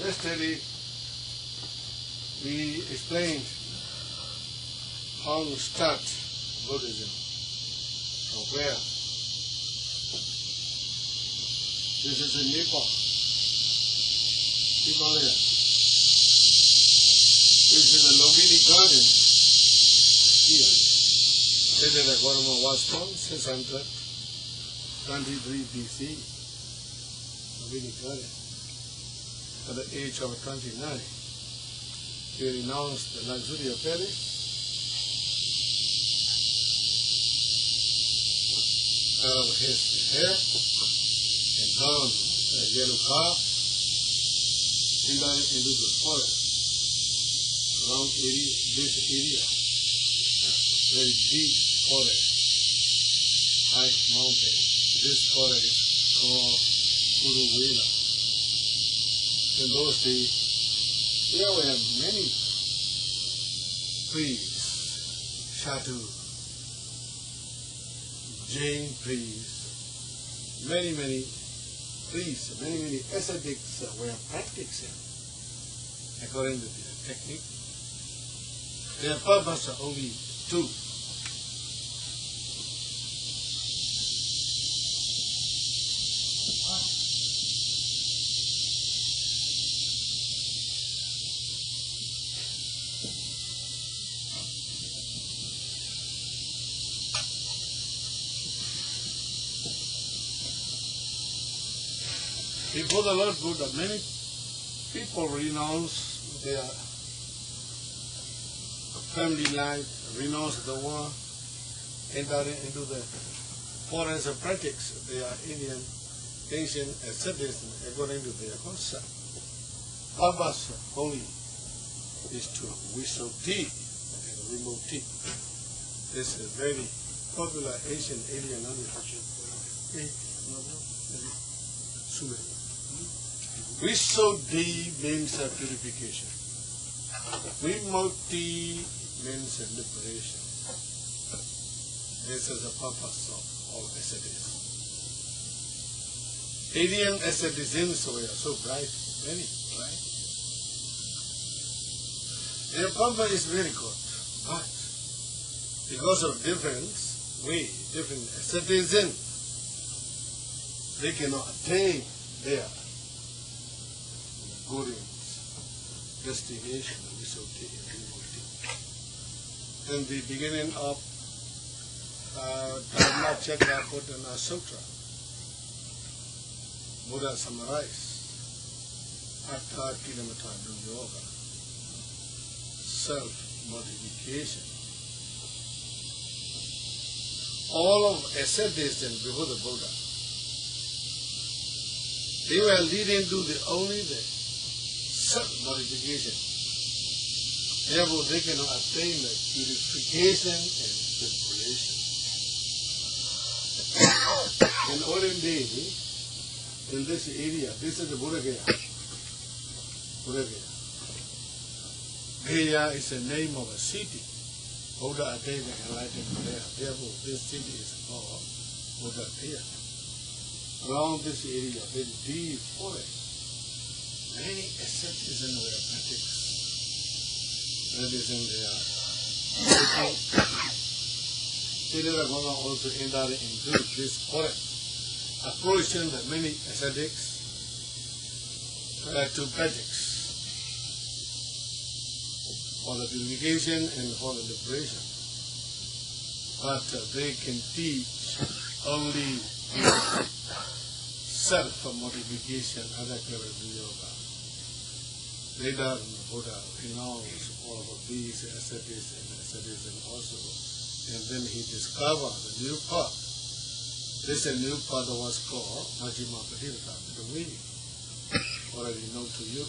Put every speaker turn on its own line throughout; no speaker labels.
Yesterday we explained how to start Buddhism, from where. This is in Nepal, Himalaya. This is the Lumbini garden here. Dated at Gautama was from 623 BC. Lumbini garden. At the age of 29, he renounced the luxury of Paris, cut off his hair, and donned a yellow car, entered into the forest around this area, very deep forest, high mountain. This forest is called Uruwela. In those days, here we have many priests, sadhu, Jain priests, many priests, many ascetics were practicing according to their technique. Their purpose are only two. Before the Lord Buddha, many people renounce their family life, renounce the world, enter into the forest of practice. They are Indian, ancient asceticism according to their concept. Purpose only is to whistle tea and remove tea. This is very popular ancient alien language. Visuddhi means purification. Vimukti means liberation. This is the purpose of all asceticism. Alien asceticisms were so bright, many, right? Their purpose is very good, but because of different asceticism, they cannot attain their destination, Visuddhi and Vimukti. In the beginning of Dharma Chakravartana Sutra, Buddha summarized Attha Kilometer Yoga, self-modification. All of asceticism before the Buddha, they were leading to only the self-modification. Therefore, they cannot attain the purification and liberation. In olden days, in this area, this is the Buddha Gaya. Buddha Gaya. Gaya is the name of a city. Buddha attained the enlightenment there. Therefore, this city is called Buddha Gaya. Around this area, very deep forest, many asceticism were practiced. That is in their Siddhartha also entered into this forest, approaching the many ascetics to practice for the purification and for the liberation. But they can teach only self-modification, adhikara yoga. Later, Buddha renounced all of these asceticism also, and then he discovered the new path. This new path was called Majjhima Patipata, the way already known to you.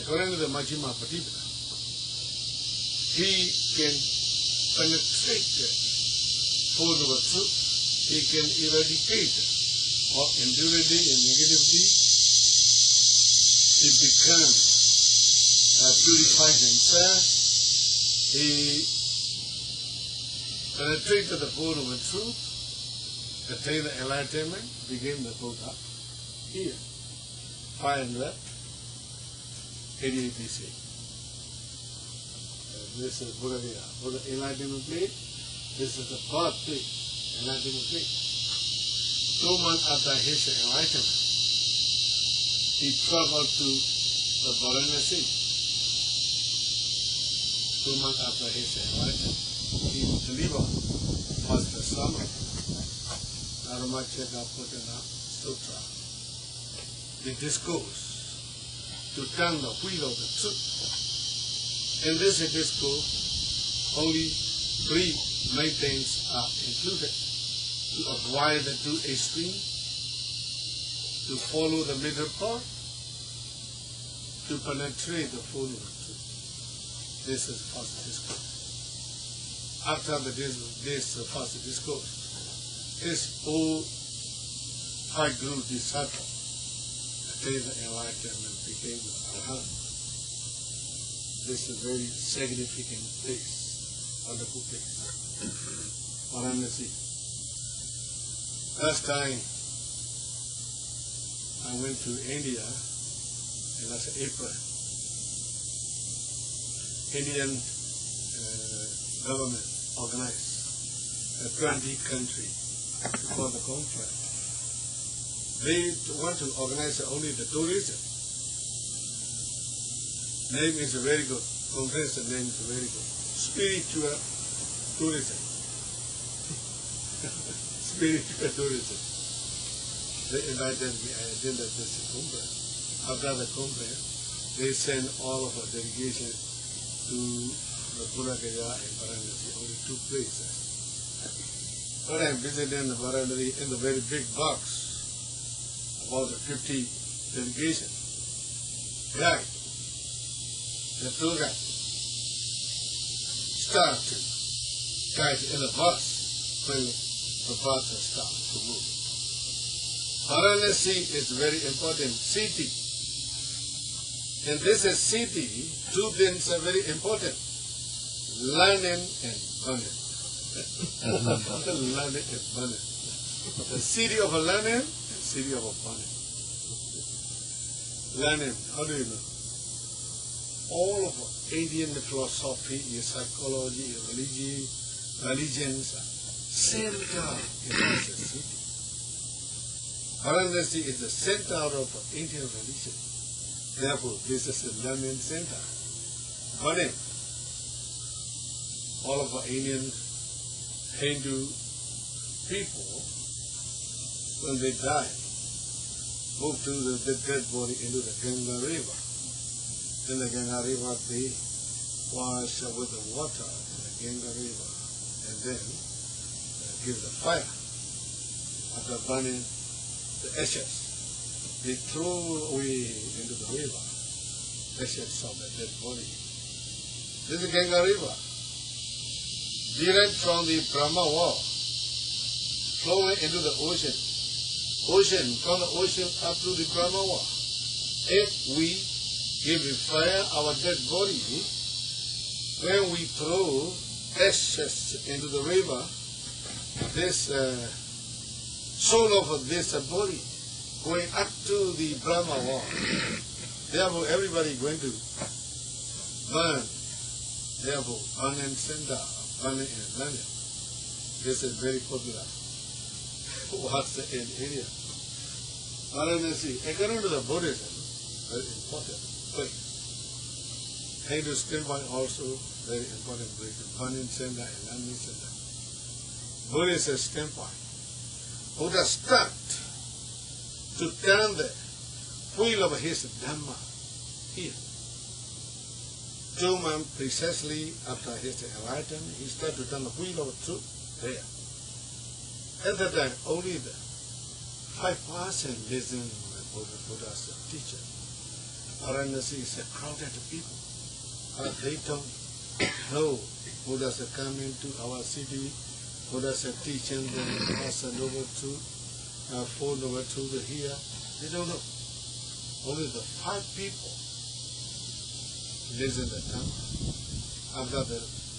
According to the Majjhima Patipata, he can penetrate the Four Noble Truth, he can eradicate all impurity and negativity, he becomes purified himself, he penetrated the Four Noble Truth, attained the enlightenment, became the Buddha here. 588 BC. This is Buddha enlightenment place. This is the birthplace, enlightenment place. 2 months after his enlightenment, he traveled to the Varanasi. 2 months after his enlightenment, he delivered first the sermon, Dharmacakkappavattana Sutra, the discourse to turn the wheel of the truth. In this discourse, only 3 main things are included: to avoid the 2 extremes, to follow the middle path, to penetrate the fullness of truth. This is first discourse. After this first discourse, his whole 5 guru disciples attained the enlightenment, became the Arahant. This is a very significant place, wonderful place, Varanasi. Last time I went to India, and last April, Indian government organized a 20 country for the conference. They want to organize only the tourism. Name is very good. Conference name is very good. Spiritual tourism. Spiritual tourism. They invited me. I attended this conference. After the conference, they sent all of our delegation to the Buddha Gaya and Varanasi, only 2 places. But I'm visiting the Varanasi in the very big box, about 50 delegations. Right. The tour guide started to guide in the bus when the bus started to move. Varanasi is a very important city. In this city, 2 things are very important: learning and burning. Learning and burning. The city of learning and city of burning. Learning, how do you know? All of Indian philosophy, psychology, religions are centered in this city. Varanasi is the center of Indian religion. Therefore, this is a learning center. Burning. All of our Indian Hindu people, when they die, move to the dead body into the Ganga River. In the Ganga River, they wash with the water in the Ganga River, and then give the fire. After burning the ashes, they throw away into the river, ashes of the dead body. This is Ganga River, direct from the Brahma wall, flowing into the ocean. Ocean, from the ocean up to the Brahma wall. If we give fire our dead body, when we throw ashes into the river, this soul of this body going up to the Brahma wall. Therefore, everybody going to burn. Therefore, burning center, burning and learning. This is very popular. What's in India? Varanasi, according to the Buddhism, very important place. Hindu standpoint also very important place. Burning center and learning center. Buddhist standpoint. Buddha start to turn the wheel of his Dhamma here. 2 months precisely after his enlightenment, he started to turn the wheel of truth there. At that time, only the 5% listen to Buddha's teaching. Varanasi is a crowded people. They don't know Buddha's coming to our city. Buddha's teaching them as a noble truth, 4 noble truths here. They don't know. Only the 5 people listen to the Dhamma. After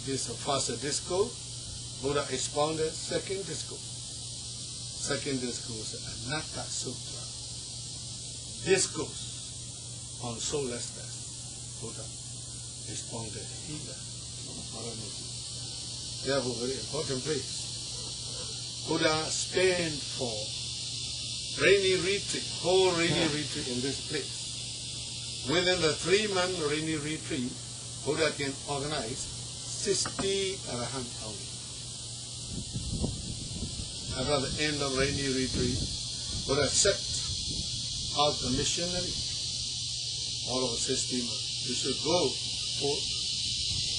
this first discourse, Buddha expounded second discourse. Second discourse, Anatta Sutra. Discourse on soullessness. Buddha responded here. Therefore, very important place. Buddha spent for rainy retreat, whole rainy retreat in this place. Within the 3-month rainy retreat, Buddha can organize 60 arahant only. After the end of rainy retreat, Buddha set out the missionary, all of 60 months. You should go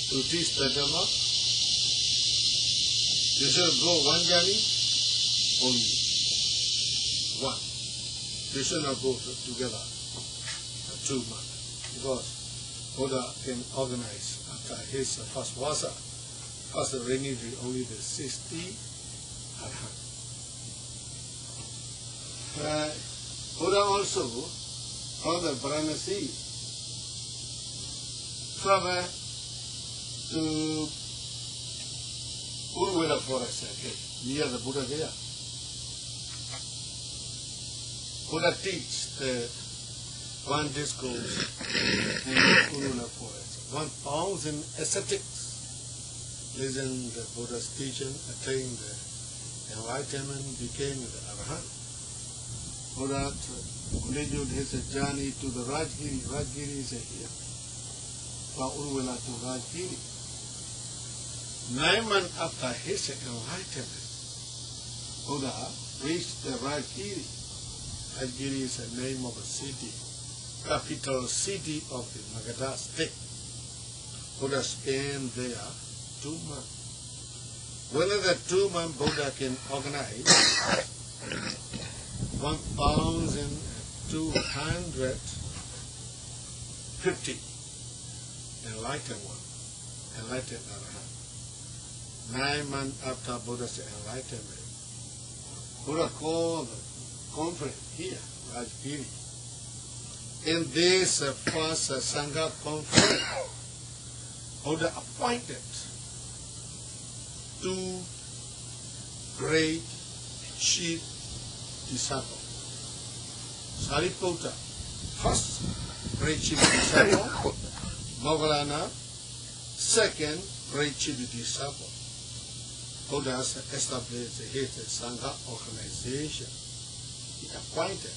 to teach the Dhamma. You should go one journey, only one. You should not go together 2 months, because Buddha can organize after his first vasa, first rainy retreat, only the 60 arahant. Buddha also, from the Varanasi, traveled to Uruvela forest, near the Buddha Gaya. Buddha teach the one discourse in Uruvela forest. 1,000 ascetics listened to Buddha's teaching, attained the enlightenment, became the Arahant. Buddha continued his journey to the Rajgiri. Rajgiri is here, from Uruvela to Rajgiri. 9 months after his enlightenment, Buddha reached the Rajgiri. Rajgiri is the name of a city, capital city of the Magadha state. Buddha spent there 2 months. Within the 2 months, Buddha can organize 1,250 enlightened one, enlightened Arahant. 9 months after Buddha's enlightenment, Buddha called the conference here, Rajgiri. In this first Sangha conference, Buddha appointed 2 great chief disciples. Sariputta, first great chief disciple, Moggallana, second great chief disciple. Buddha established his Sangha organization. He appointed.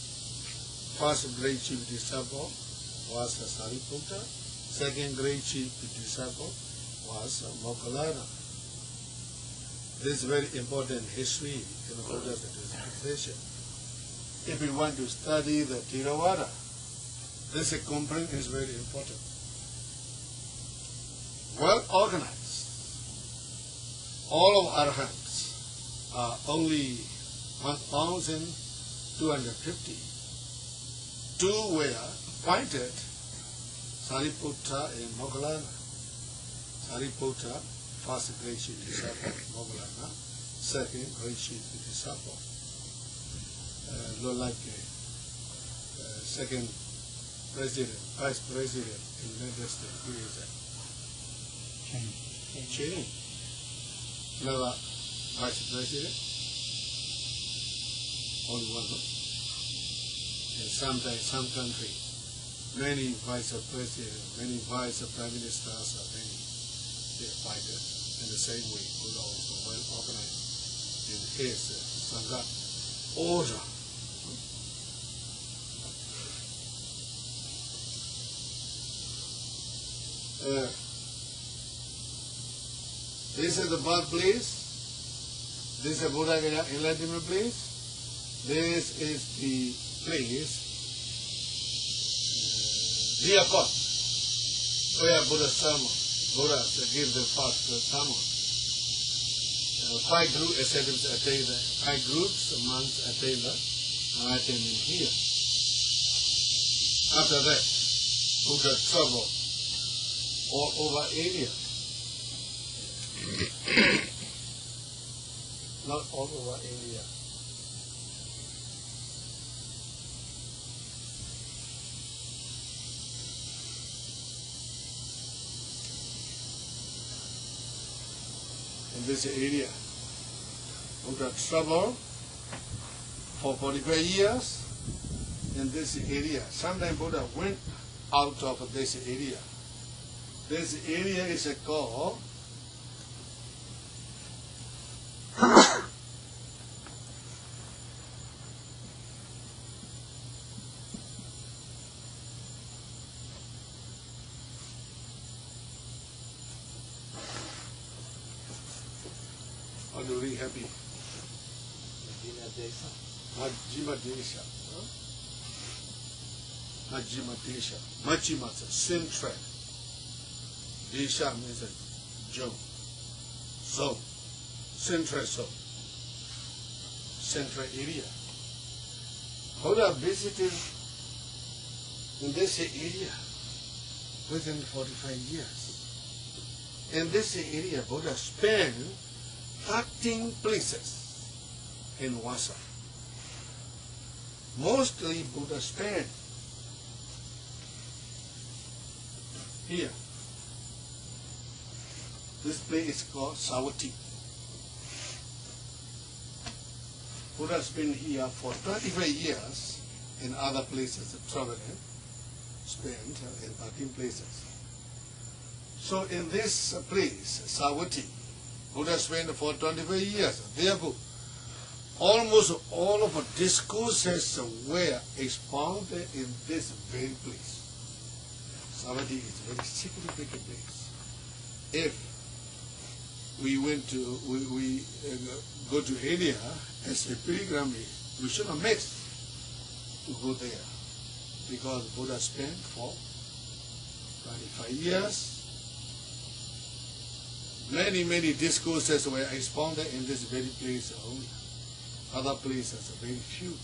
First great chief disciple was Sariputta, second great chief disciple was Moggallana. This is very important history in Buddha's dispensation. If we want to study the Theravada, this conference is very important. Well organized. All of Arahants are only 1,250. 2 were appointed, Sariputta and Moggallana. Sariputta, first great chief disciple, Moggallana, second great chief disciple. Like second president, vice president in the United States, who is that? Cheney. Another vice president, only one. And sometimes some countries, many vice presidents, many vice prime ministers are many appointed. In the same way, Buddha also well organized in his Sangha order. This is the birthplace. This is Buddha Gaya enlightenment place. This is the place, Diakot, where Buddha give the first sermon. 5 groups ascetics attain the 5 groups, monks attain the enlightenment here. After that, Buddha traveled all over India. Not all over India. In this area, Buddha traveled for 45 years in this area. Sometimes Buddha went out of this area. This area is called are you really happy? Majjhima Desha. Majjhima Desha. Majjhima is central. Desha means a zone. Zone. Central zone. Central area. Buddha visited in this area within 45 years. In this area, Buddha spent 13 places in Vasa. Mostly Buddha spent here. This place is called Savatthi. Buddha spent here for 25 years. In other places, traveling, spent in 13 places. So in this place, Savatthi, Buddha spent for 25 years. Therefore, almost all of the discourses were expounded in this very place. Savatthi is a very significant place. If we go to India as a pilgrimage, we should not miss to go there, because Buddha spent for 25 years. Many discourses were expounded in this very place only. Other places are very few.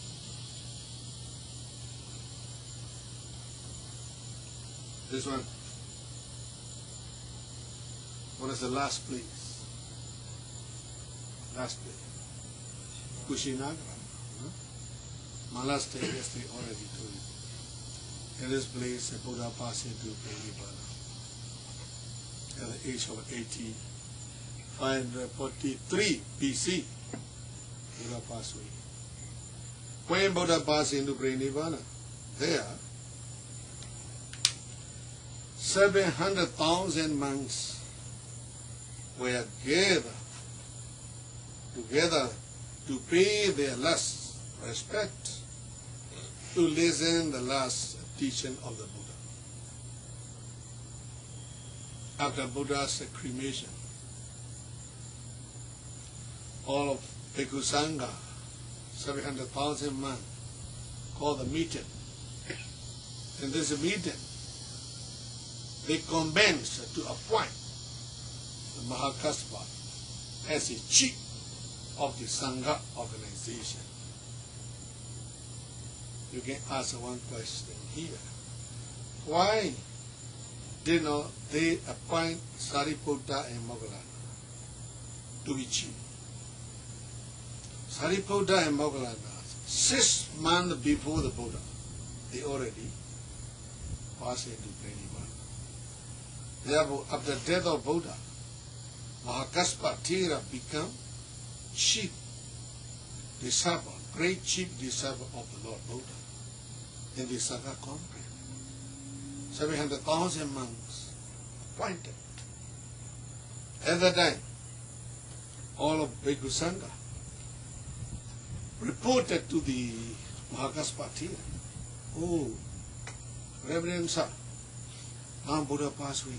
This one. What is the last place? Last place. Kushinagra. My last day yesterday already told you. In this place, Buddha passed into Nibbana at the age of 543 BC. Buddha passed away. When Buddha passed into Nibbana, there 700,000 monks were gathered together to pay their last respect, to listen the last teaching of the Buddha. After Buddha's cremation, all of Bhikkhu Sangha, 700,000 monks, called a meeting. In this meeting, they commenced to appoint the Mahakassapa as a chief of the Sangha organization. You can ask one question here. Why did not they appoint Sariputta and Moggallana to be chief? Sariputta and Moggallana, 6 months before the Buddha, they already passed into Nibbana. Therefore, after the death of Buddha, Mahakassapa Thera became chief disciple, great chief disciple of the Lord Buddha in the Sangha complex. 700,000 monks appointed. At that time, all of Bhikkhu Sangha reported to the Mahakassapa Thera, "Oh, Reverend Sir, now Buddha passed away.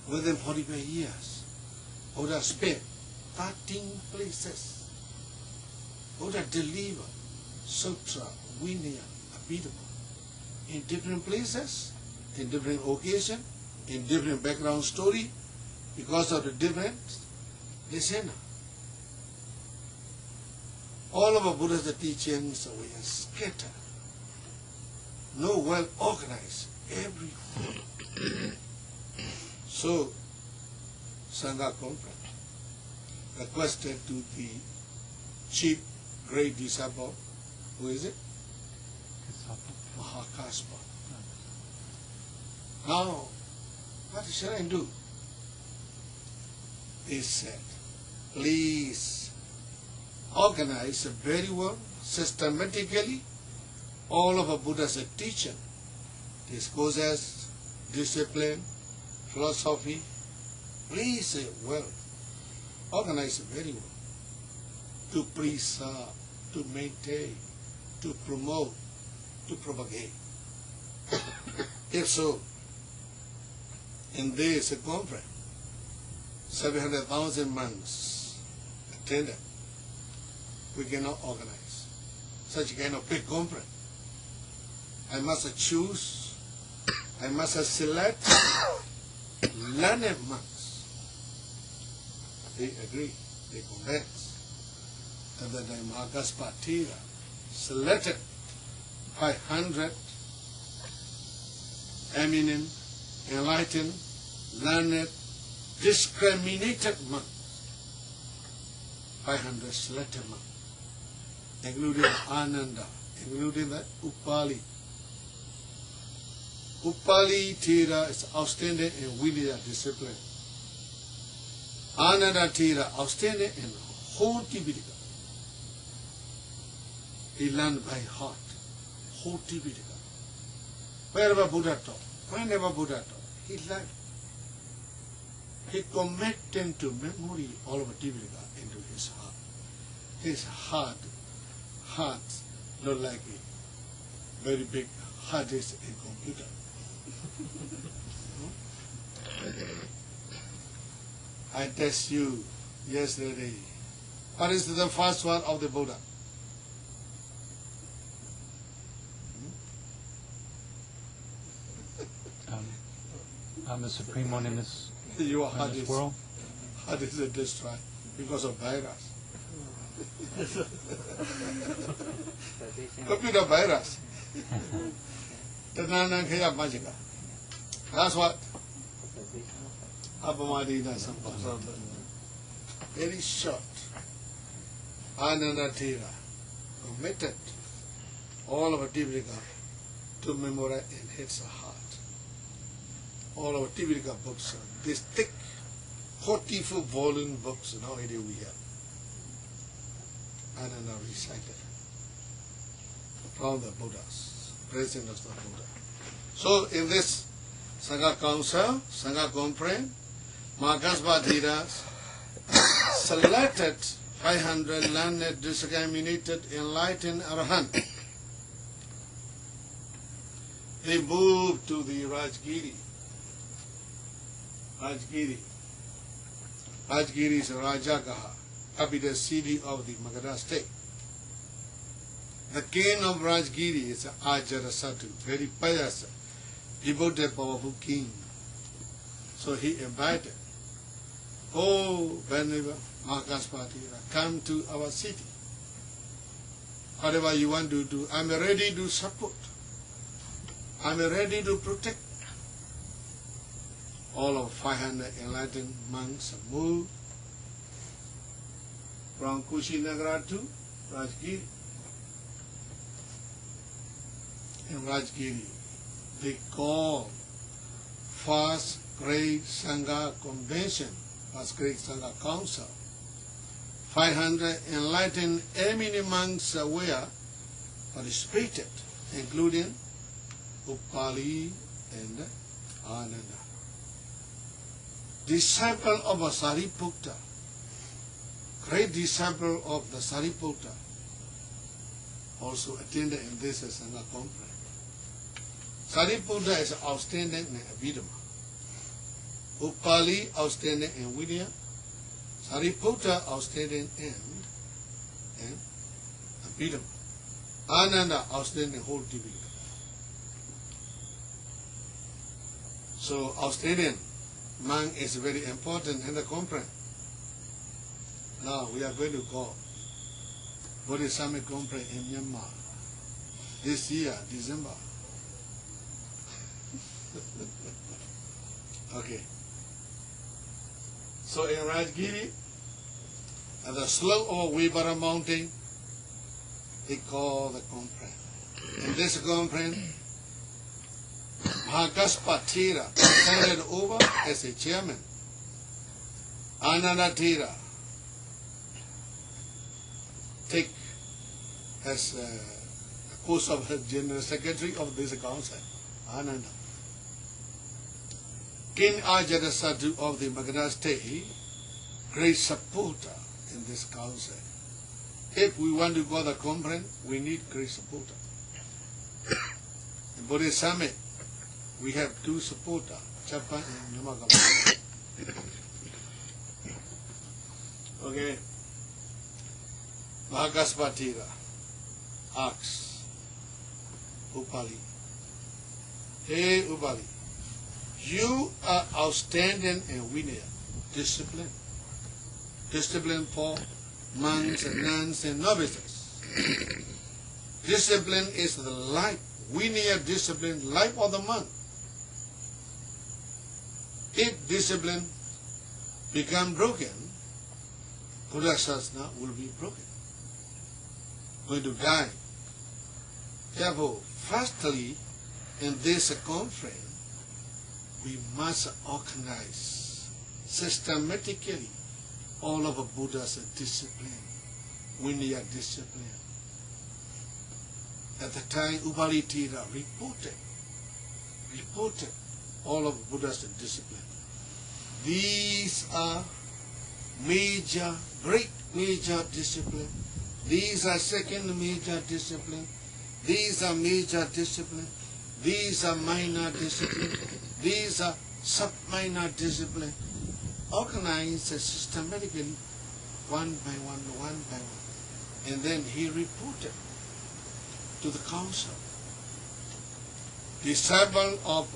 Within 45 years, Buddha spent 13 places. Buddha delivered Sutra, Vinaya, Abhidhamma in different places, in different occasions, in different background story, because of the different listener. All of our Buddha's teachings were scattered, no well organized, everywhere. So, Sangha Conference requested to the chief great disciple, who is it? Mahakassapa. Now, what shall I do? They said, please organize very well, systematically, all of our Buddha's teaching discourses, discipline, philosophy, place it well, organize it very well, to preserve, to maintain, to promote, to propagate. If so, in this conference, 700,000 monks attended. We cannot organize such kind of big conference. I must choose, I must select learned monks. They agree, they convince. At that time, Mahakaspatira selected 500 eminent, enlightened, learned, discriminated monks. 500 selected monks, including Ananda, including the Upali. Upali Thera is outstanding in Vidya discipline. Ananda Thera outstanding in whole Tipitaka. He learned by heart, whole Tipitaka. Wherever Buddha taught, whenever Buddha taught, he learned. He committed to memory all of Tipitaka into his heart. His heart not like a very big hard disk in computer. I test you yesterday. What is the first word of the Buddha?
I'm the supreme one in this,
Your heart
this
is
world.
Heart is destroyed because of virus. Computer virus. That's what Apamadina Sampasa. Very short. Ananda Thera committed all of Tipitaka to memorize in his heart. All our Tipitaka books, these thick 44 volume books nowadays we have. Ananda recited from the Buddhas, present of the Buddha. So in this Sangha Council, Sangha Conference, Mahakaspatira selected 500 learned, discriminated, enlightened Arahant. They moved to the Rajgiri. Rajgiri is Rajagaha, capital city of the Magadha state. The king of Rajgiri is Ajarasattu, very pious, devoted, powerful king. So he invited, oh, Venerable Mahakaspatira, come to our city. Whatever you want to do, I'm ready to support. I'm ready to protect. All of 500 enlightened monks moved from Kushinagara to Rajgiri. In Rajgiri, they call first great Sangha convention, first great Sangha council. 500 enlightened eminent monks were participated, including Upali and Ananda. Disciple of a Sariputta, great disciple of the Sariputta, also attended in this Sangha conference. Sariputta is outstanding in Abhidhamma. Upali outstanding in Vidya. Sariputta outstanding in Abhidhamma. Ananda outstanding in whole Tipitaka. So outstanding monk is very important in the conference. Now we are going to go Buddhist Summit Conference in Myanmar this year, December. Okay. So in Rajgiri, at the slope of Vibhara mountain, they call the conference. In this conference, Mahakaspatira presided over as a chairman. Ananda Thera take as a post of general secretary of this council. Ananda. King Ajatasattu of the Magadha state, great supporter in this council. If we want to go to the conference, we need great supporter. In Buddhist Summit, we have two supporters, Japan and Namagala. Okay. Mahakaspatira asks Upali, hey Upali, you are outstanding in Vinaya, discipline. Discipline for monks and nuns and novices. Discipline is the life. Vinaya discipline, life of the monk. If discipline become broken, Buddha Sasana will be broken. Going to die. Therefore, firstly, in this conference, we must organize systematically all of Buddha's discipline, Vinaya discipline. At the time, Upali Tira reported all of Buddha's discipline. These are major, great major discipline. These are second major discipline. These are major discipline. These are minor discipline. These are sub-minor discipline. Organized systematically, one by one. And then he reported to the council. Disciples of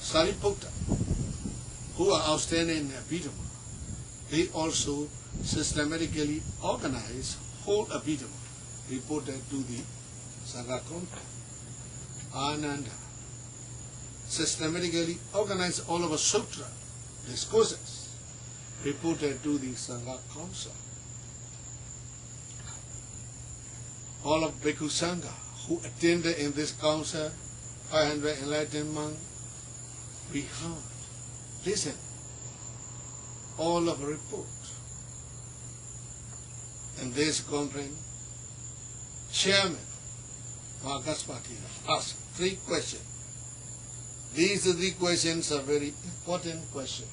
Sariputta, who are outstanding in Abhidhamma, they also systematically organized whole Abhidhamma, reported to the Sangha Conference. Ananda systematically organized all of a sutra, discourses, reported to the Sangha Council. All of Bhikkhu Sangha who attended in this council, 500 enlightened monks, we heard, listen, all of a report. In this conference, Chairman Mahakaspatira asked 3 questions. These 3 questions are very important questions.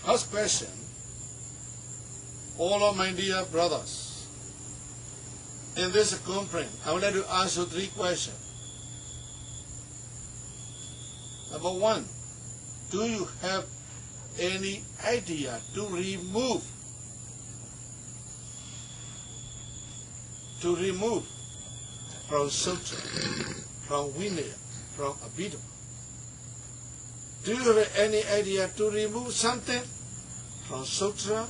First question, all of my dear brothers, in this conference, I would like to answer 3 questions. Number 1, do you have any idea to remove from Sutra, from Vinaya, from Abhidhamma? Do you have any idea to remove something from Sutra,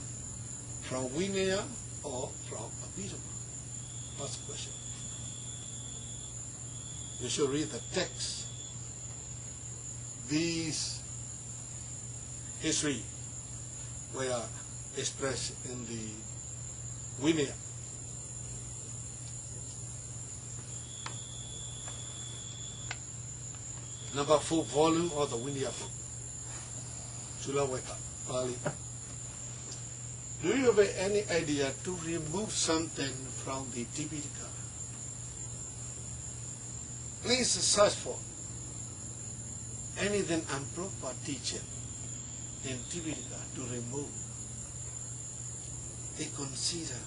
from Vinaya, or from Abhidhamma? First question. You should read the text. These history were expressed in the Vinaya. Number 4 volume of the Vinaya book, Chulaweka, Pali. Do you have any idea to remove something from the Tipitaka? Please search for anything improper teaching in Tipitaka to remove. They consider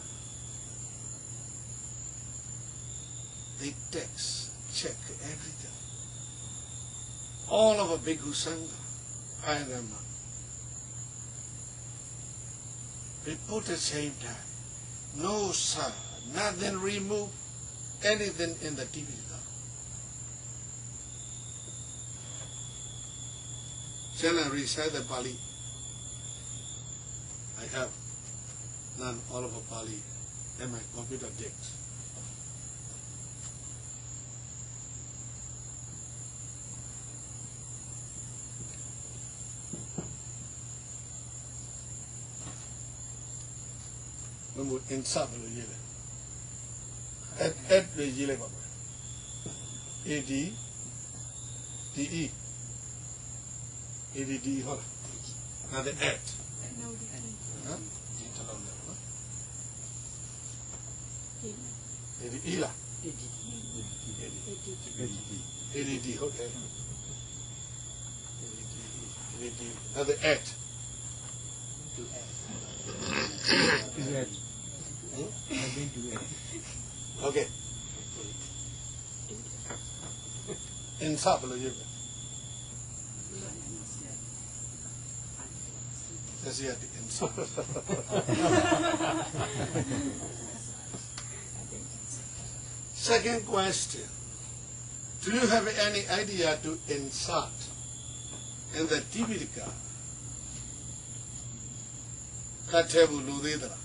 the text, check everything. All of a Bhikkhu Sangha, Ayagama, report at the same time. No, sir, nothing remove anything in the Tipitaka. chant and recite the Pali. I have none all of a Pali in my computer disk. When we insert the add the yellow AD DE ADD hold now the add huh? ADE la ADD okay ADD now the add okay insert below you. Let's see at the insert. Second question. Do you have any idea to insert in the Tipitaka? Katebu Ludidra.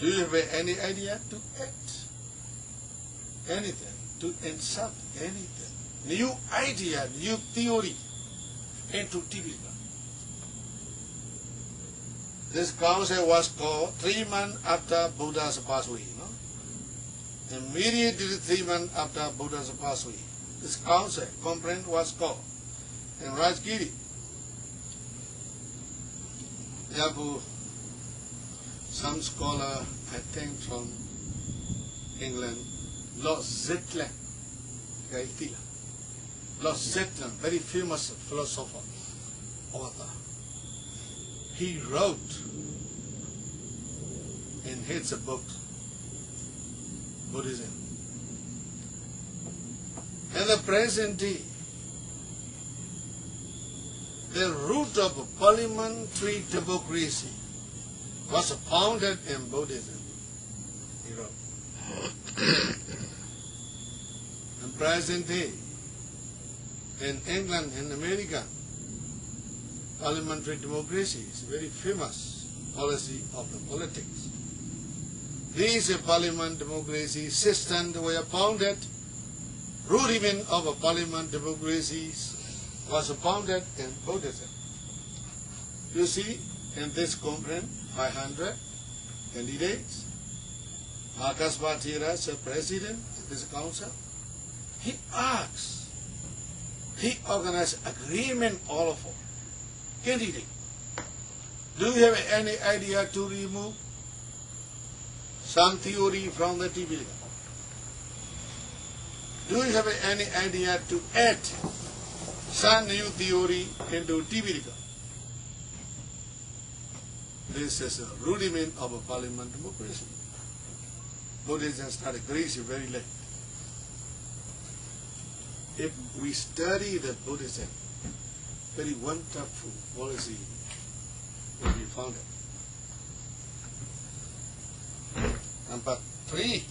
Do you have any idea to add anything, to insert anything, new idea, new theory into Tipitaka? This council was called 3 months after Buddha's passed away. No? Immediately 3 months after Buddha's passed away, this council conference was called in Rajgiri. Therefore, some scholar, I think from England, Lord Zetland, Lord Zetland, very famous philosopher, author, he wrote in his book, Buddhism. In the present day, the root of parliamentary democracy was founded in Buddhism, he wrote. In present day, in England and America, parliamentary democracy is a very famous policy of the politics. These parliament democracy systems were founded, rudiment of a parliament democracies was founded in Buddhism. You see, in this conference, 500 candidates, Marcus Vatira's president of this council, he asks, he organized agreement all of all candidates. Do you have any idea to remove some theory from the Tipitaka? Do you have any idea to add some new theory into Tipitaka? This is a rudiment of a parliament democracy. Buddhism started Greece very late. If we study the Buddhism, very wonderful policy will be founded. Number 3.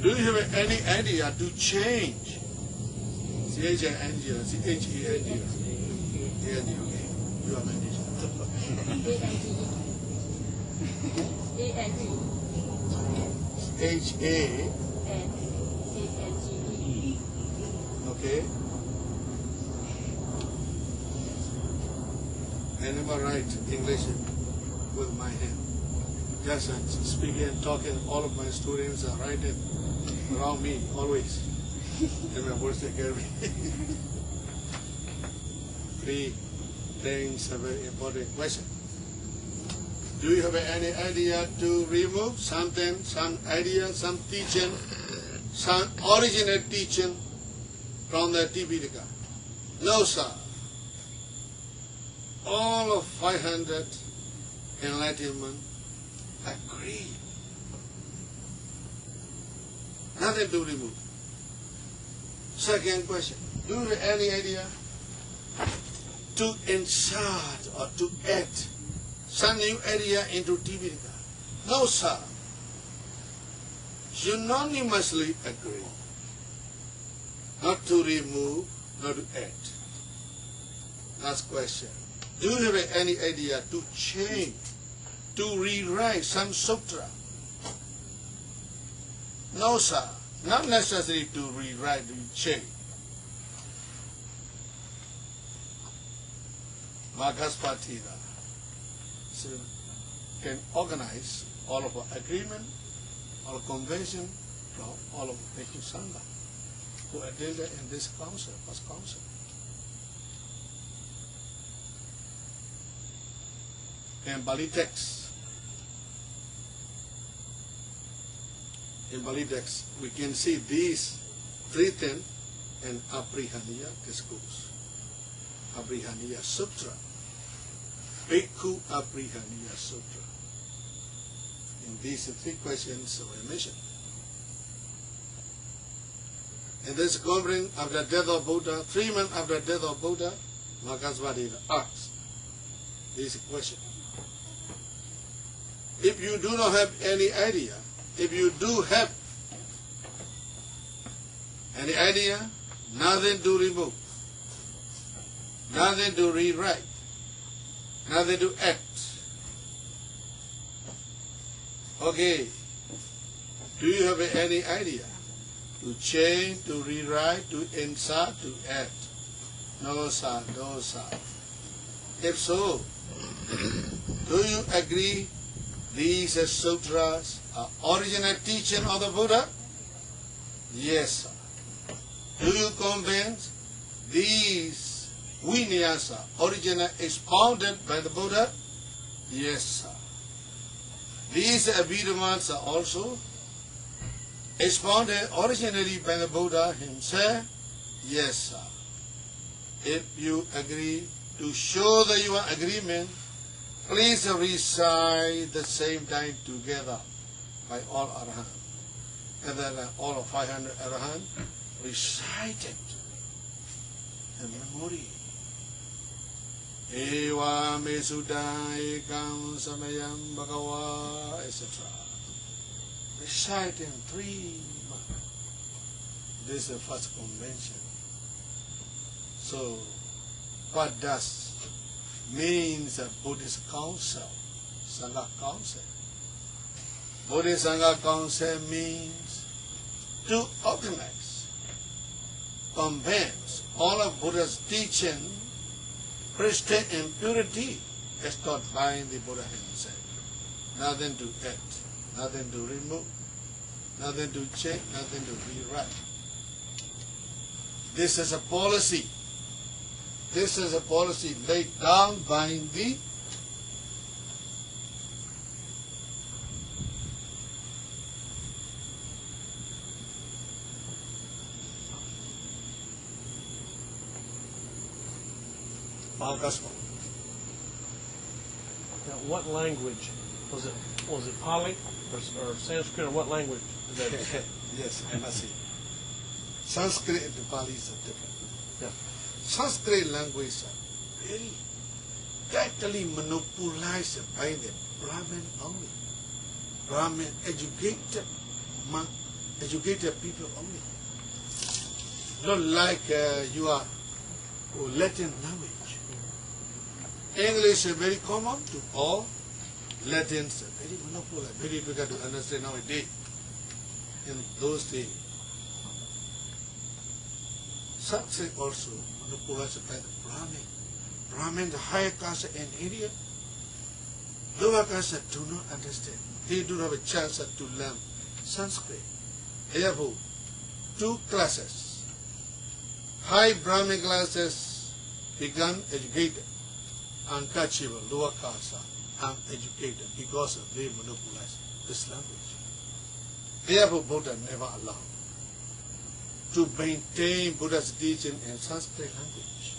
Do you have any idea to change? C-H-A-N-G, C-H-E-N-G. A-N-G, okay. You are manager.
A-N-G.
H-A.
N-A-N-G-E.
Okay. I never write English with my hand. Just speaking and talking, all of my students are writing around me always. And my words take care of me. 3 things are very important question. Do you have any idea to remove something, some idea, some teaching, some original teaching from the Tipitaka? No, sir. all of 500 enlightenment agree. Nothing to remove. Second question, do you have any idea to insert or to add some new idea into Tibetica? No, sir. Unanimously agree. Not to remove, not to add. Last question. Do you have any idea to change, to rewrite some sutra? No, sir. Not necessary to rewrite, to change. Magaspatira can organize all of our agreement, all convention from all of the Sangha who attended in this council, first council. In Bali text, we can see these three things in Abrihaniya discourse. Abrihaniya Sutra. Bhikkhu Abrihaniya Sutra. In these three questions were mentioned. In this conference, after the death of Buddha, 3 months after the death of Buddha, Magaspatira asked this question. If you do not have any idea, if you do have any idea, nothing to remove, nothing to rewrite, nothing to act. Okay, do you have any idea to change, to rewrite, to insert, to add? No, sir, no, sir. If so, do you agree these sutras are original teaching of the Buddha? Yes, sir. Do you convince these Vinayas are originally expounded by the Buddha? Yes, sir. These Abhidhammas are also expounded originally by the Buddha himself? Yes, sir. If you agree, to show that you are agreement, please recite the same time together by all Arahant. And then all of 500 Arahant recited in memory. Ewa me sutta ekam samayam bhagava, etc. Recite in 3 months. This is the first convention. So, what does means a Buddhist council, Sangha council? Buddhist Sangha council means to organize, convince all of Buddha's teaching, pristine and purity as taught by the Buddha himself. Nothing to add, nothing to remove, nothing to change, nothing to rewrite. This is a policy. This is a policy laid down by the Mahakasma.
Now, what language was it? Was it Pali or Sanskrit, or what language is that?
Yes, I must say. Sanskrit and Pali are different.
Yeah.
Sanskrit language are very tightly monopolized by the Brahmin only. Brahmin educated people only. Not like your Latin language. English is very common to all. Latin is very monopolized, very difficult to understand nowadays. In those days, Sanskrit also monopolized by the Brahmin. Brahmin, the higher caste in India, lower caste do not understand. They do not have a chance to learn Sanskrit. Therefore, 2 classes. High Brahmin classes become educated, untouchable, lower caste uneducated because they monopolize this language. Therefore, Buddha never allowed to maintain Buddha's teaching in Sanskrit language.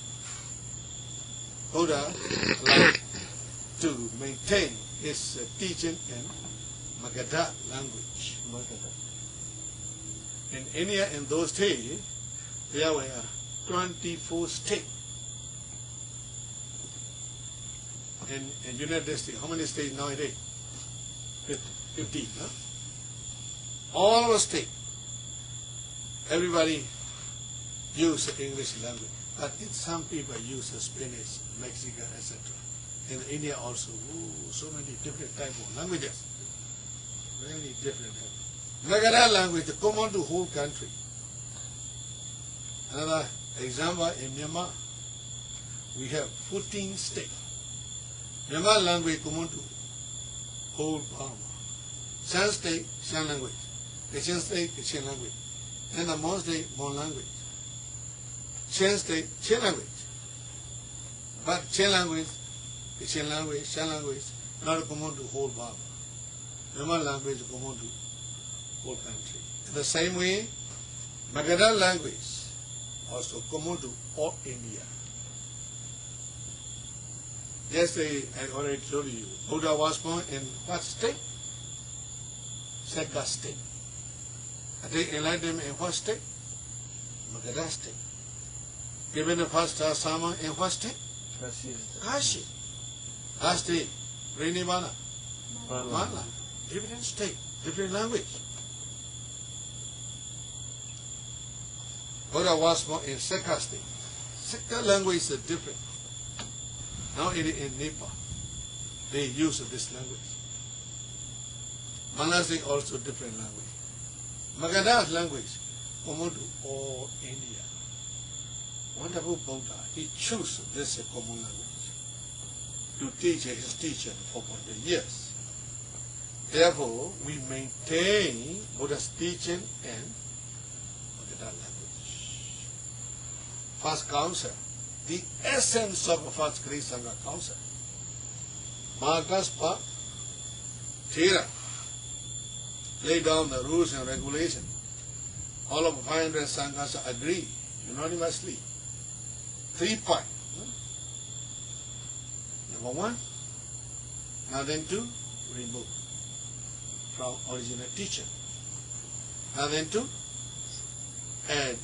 Buddha liked to maintain his teaching in Magadha language. In India in those days, there were 24 states. In United States, how many states nowadays? 50. Huh? All the states, everybody use English language, but some people use Spanish, Mexican, etc. In India also, so many different types of languages. Very different. Magadha language is common to whole country. Another example, in Myanmar, we have 14 states. Myanmar language common to whole Burma. Shan state, Shan language. Kachin state, Kachin language. And the Mon state, Mon language. Chen state, Chen language. But Chen language, Kachin language, Shan language, not common to whole Burma. Myanmar language is common to whole country. In the same way, Magadha language also common to all India. Yesterday, I already told you, Buddha was born in what state? Sitagu state. I think enlightenment in what state? Magadha state. Given the first sermon in what state? Kashi. Last day, Rinivana. Mala. Different state, different language. Buddha was born in Sitagu state. Sitagu language is different. Now in Nepal, they use this language. Manasik also different language. Magadha language common to all India. Wonderful Buddha, he chose this common language to teach his teaching for 100 years. Therefore, we maintain Buddha's teaching in Magadha language. First council, the essence of first great Sangha council. Mahakaspa Thera lay down the rules and regulations. All of 500 Sanghas agree unanimously. 3 points. Number 1, nothing to remove from original teaching. Nothing to add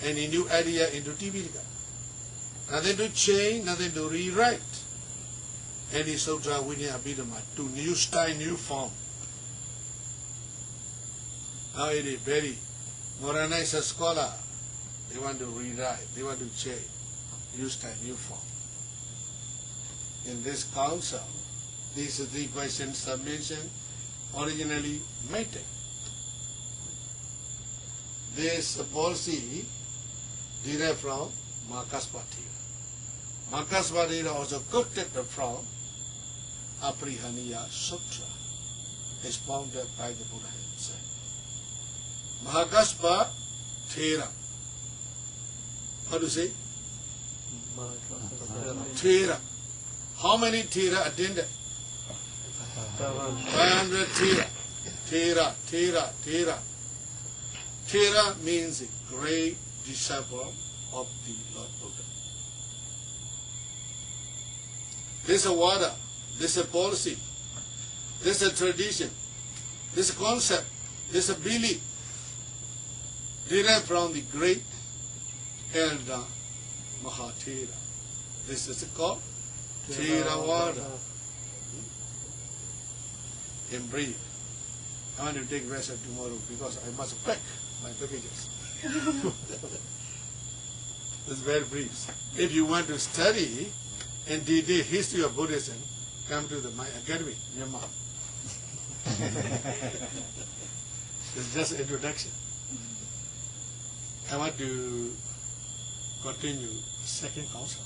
any new idea into Tipitaka. Nothing to change, nothing to rewrite. Any sutra Vinaya Abhidhamma to new style, new form. Now it is very modernized scholar. They want to rewrite, they want to change, new style, new form. In this council, these 3 questions submission originally maintained. This policy derived from Mahakaspa Thera. Mahakaspa Thera also quoted from Aprihaniya Sutra, expounded by the Buddha himself. Mahakaspa Thera. How to say? Thera. How many Thera attended? 500 Thera. Thera, Thera, Thera. Thera means a great disciple of the Lord Buddha. This is water, this is policy, this is tradition, this is concept, this is belief derived from the great elder Mahathera. This is called Theravada. In brief, I want to take rest tomorrow because I must pack my packages. It's very brief. If you want to study in detail history of Buddhism, come to my academy, Myanmar. It's just an introduction. I want to continue second council.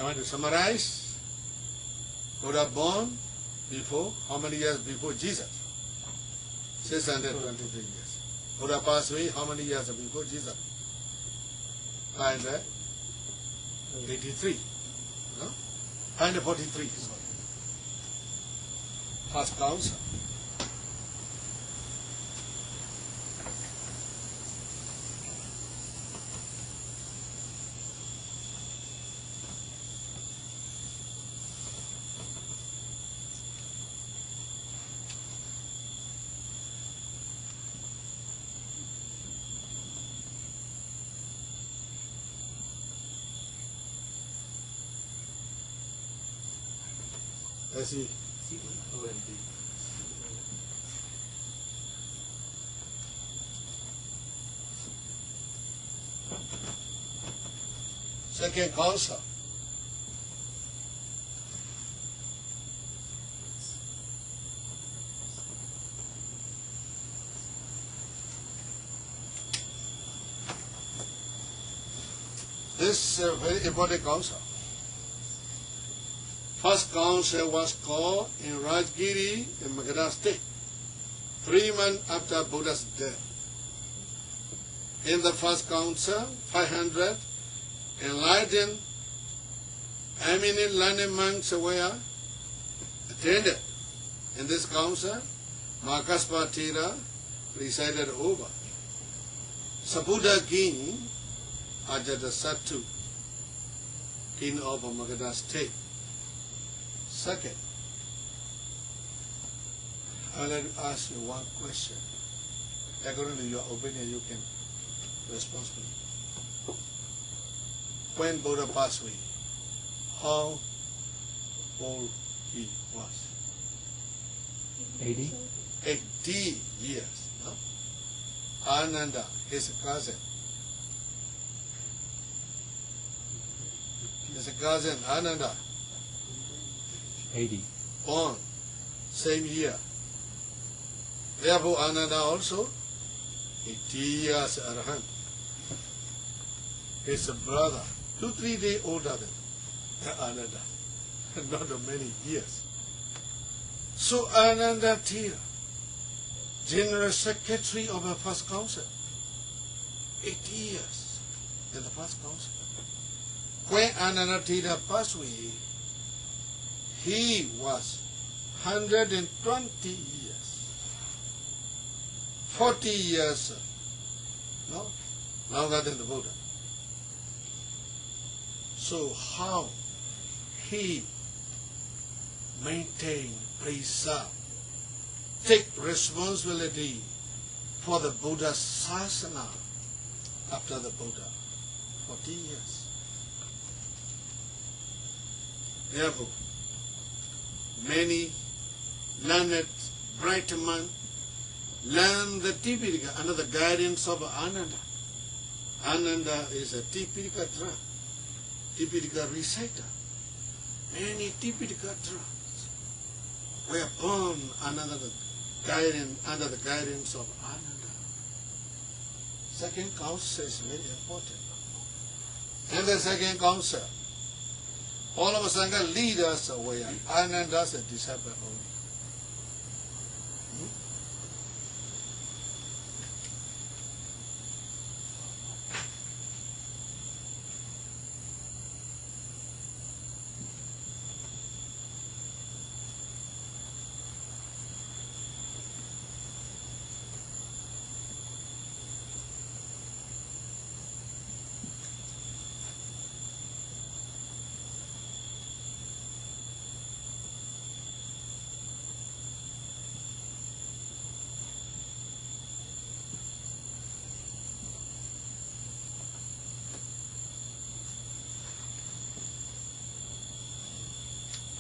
I want to summarize. Buddha born before, how many years before Jesus? 623 years. Buddha passed away, how many years before Jesus? 583. No? 543, sorry. First council. see. Second council. This is a very important council. First council was called in Rajgiri in Magadha state, 3 months after Buddha's death. In the first council, 500 enlightened, eminent learned monks were attended. In this council, Mahakassapa Thera presided over. Sabuddha king, Ajatasattu, king of Magadha state. Second, I'll let me ask you one question. According to your opinion, you can respond to me. When Buddha passed away, how old he was?
80?
80 years. No? Ananda, his cousin. His cousin Ananda,
80.
born same year. Therefore Ananda also 80 years arahant. His brother, 2-3 days older than Ananda, not many years. So Ananda Thera, General Secretary of the First Council, 80 years in the First Council. When Ananda Thera passed away, he was 120 years. 40 years, no? Longer than the Buddha. So how he maintained, preserved, take responsibility for the Buddha's sasana after the Buddha? 40 years. Therefore, many learned, bright men learn the Tipitaka under the guidance of Ananda. Ananda is a Tipitaka drum, Tipitaka reciter. Many Tipitaka drums were born under the guidance of Ananda. Second council is very important. And the second council, all of us Sangha leaders were Ananda's disciple only.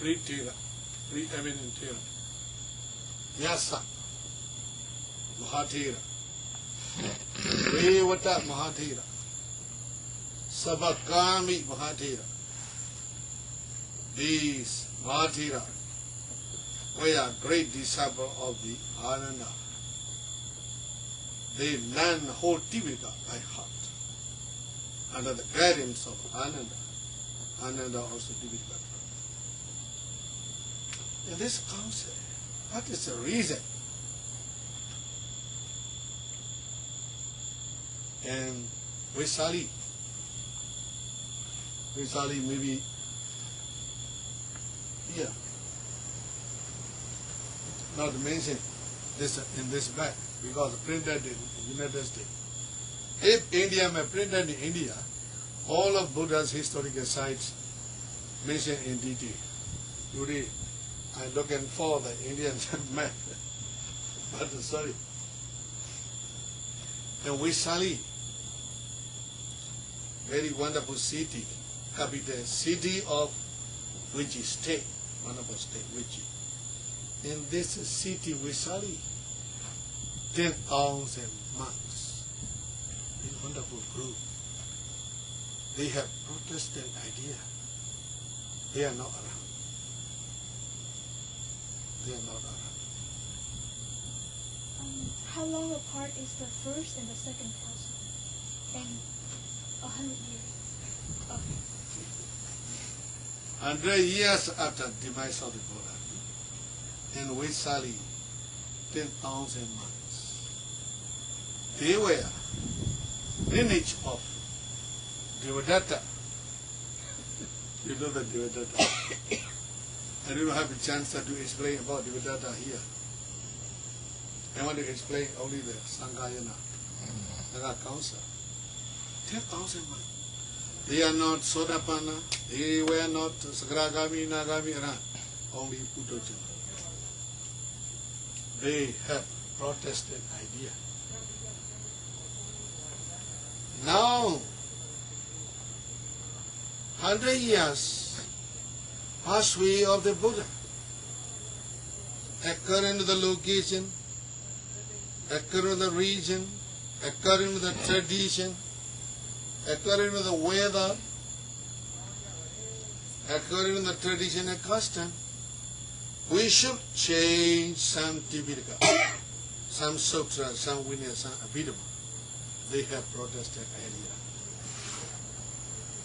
Pre-Thera, pre-eminent Thera. Nyasa, Mahathera, Revata Mahathera, Sabakami Mahathera. These Mahathera were great disciples of the Ananda. They learned whole Tipitaka by heart under the guidance of Ananda. Ananda also Tipitaka. In this council, what is the reason? And Vaisali maybe here, not mention this in this back because printed in the United States. If India may printed in India, all of Buddha's historical sites mentioned in detail. Today, I'm looking for the Indian map, but sorry. And Vaisali, very wonderful city, capital city of which state? one of us stay with you. In this city, Vaisali, 10,000 monks, a wonderful group. They have Protestant idea. They are not around. They are not around.
How long apart is the first and the second council? In 100 years. Okay.
100 years after demise of the Buddha, in Vaisali, 10,000 monks. They were lineage of Devadatta. You know the Devadatta. I don't have a chance to explain about Devadatta here. I want to explain only the Sanghayana, Sangha Council. 10,000 monks. They are not Sodapanna, they were not Sagragami, Nagami, only Buddhism. They have Protestant idea. Now, 100 years pass way of the Buddha, according to the location, according to the region, according to the tradition, according to the weather, according to the tradition and custom, we should change some Tipitaka, some Sutra, some Vinaya, some Abhidhamma. They have Protestant idea.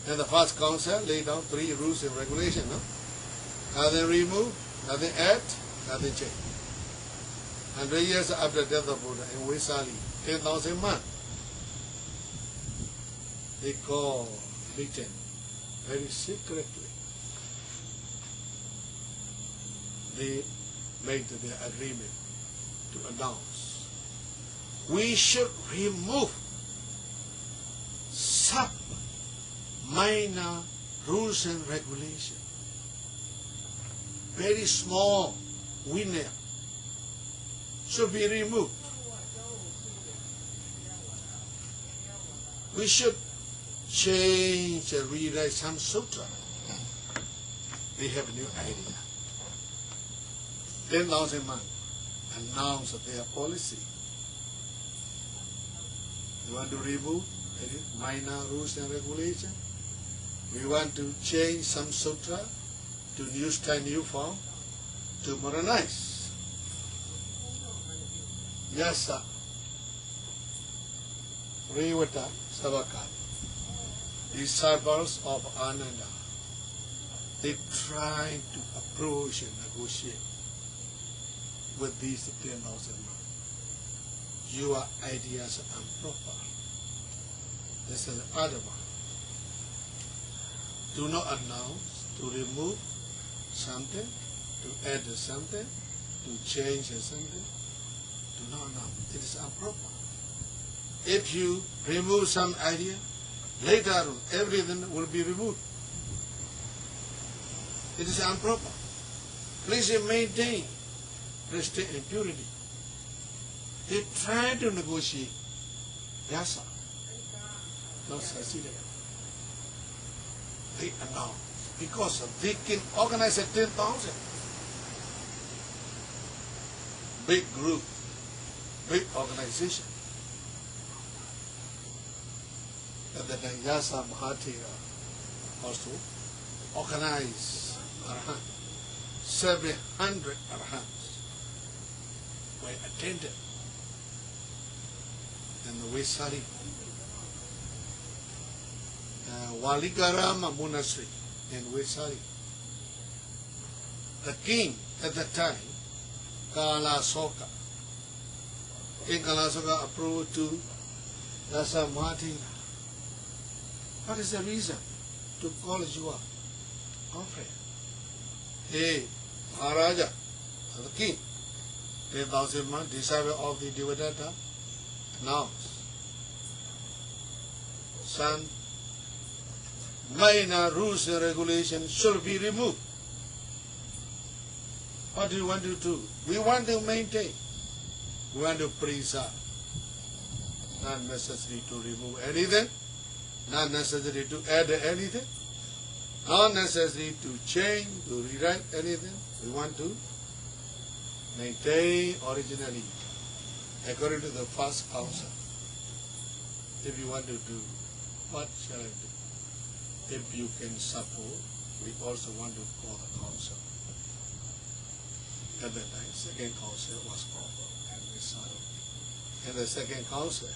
And the first council laid down 3 rules and regulations. No? Nothing remove, nothing add, nothing change. 100 years after the death of Buddha in Vaisali, 10,000 months, they call meeting very secretly. They made their agreement to announce we should remove some minor rules and regulations, very small Vinaya should be removed. We should change and rewrite some sutra. They have a new idea. 10,000 monks announced their policy. We want to remove minor rules and regulations. We want to change some sutra to new style, new form, to modernize. Yasa, Revata, Savaka, disciples of Ananda, they try to approach and negotiate with these 10,000 monks. Your ideas are improper. This is the other one. Do not announce to remove something, to add something, to change something. Do not announce. It is improper. If you remove some idea, later on everything will be removed. It is improper. Please maintain prestige and purity. They try to negotiate. Yasa. Not succeeded. They announce because they can organize a 10,000. Big group, big organization. And then Yasa Mahatira also organized Arahant. 700 Arahants were attended. And the Vaisali Waligarama Monastery in Vaisali. The king at that time, Kalasoka. King Kalasoka approved to Yasa Mahatira. What is the reason to call you up? Conference. Hey, Maharaja, the king, 10,000 months, disciple of the Devadatta, announced some minor rules and regulations should be removed. What do you want to do? We want to maintain. We want to preserve. Not necessary to remove anything. Not necessary to add anything. Not necessary to change, to rewrite anything. We want to maintain originally according to the first counsel. If you want to do, what shall I do? If you can support, we also want to call the council. At that time, second council was called and decided. In the second council,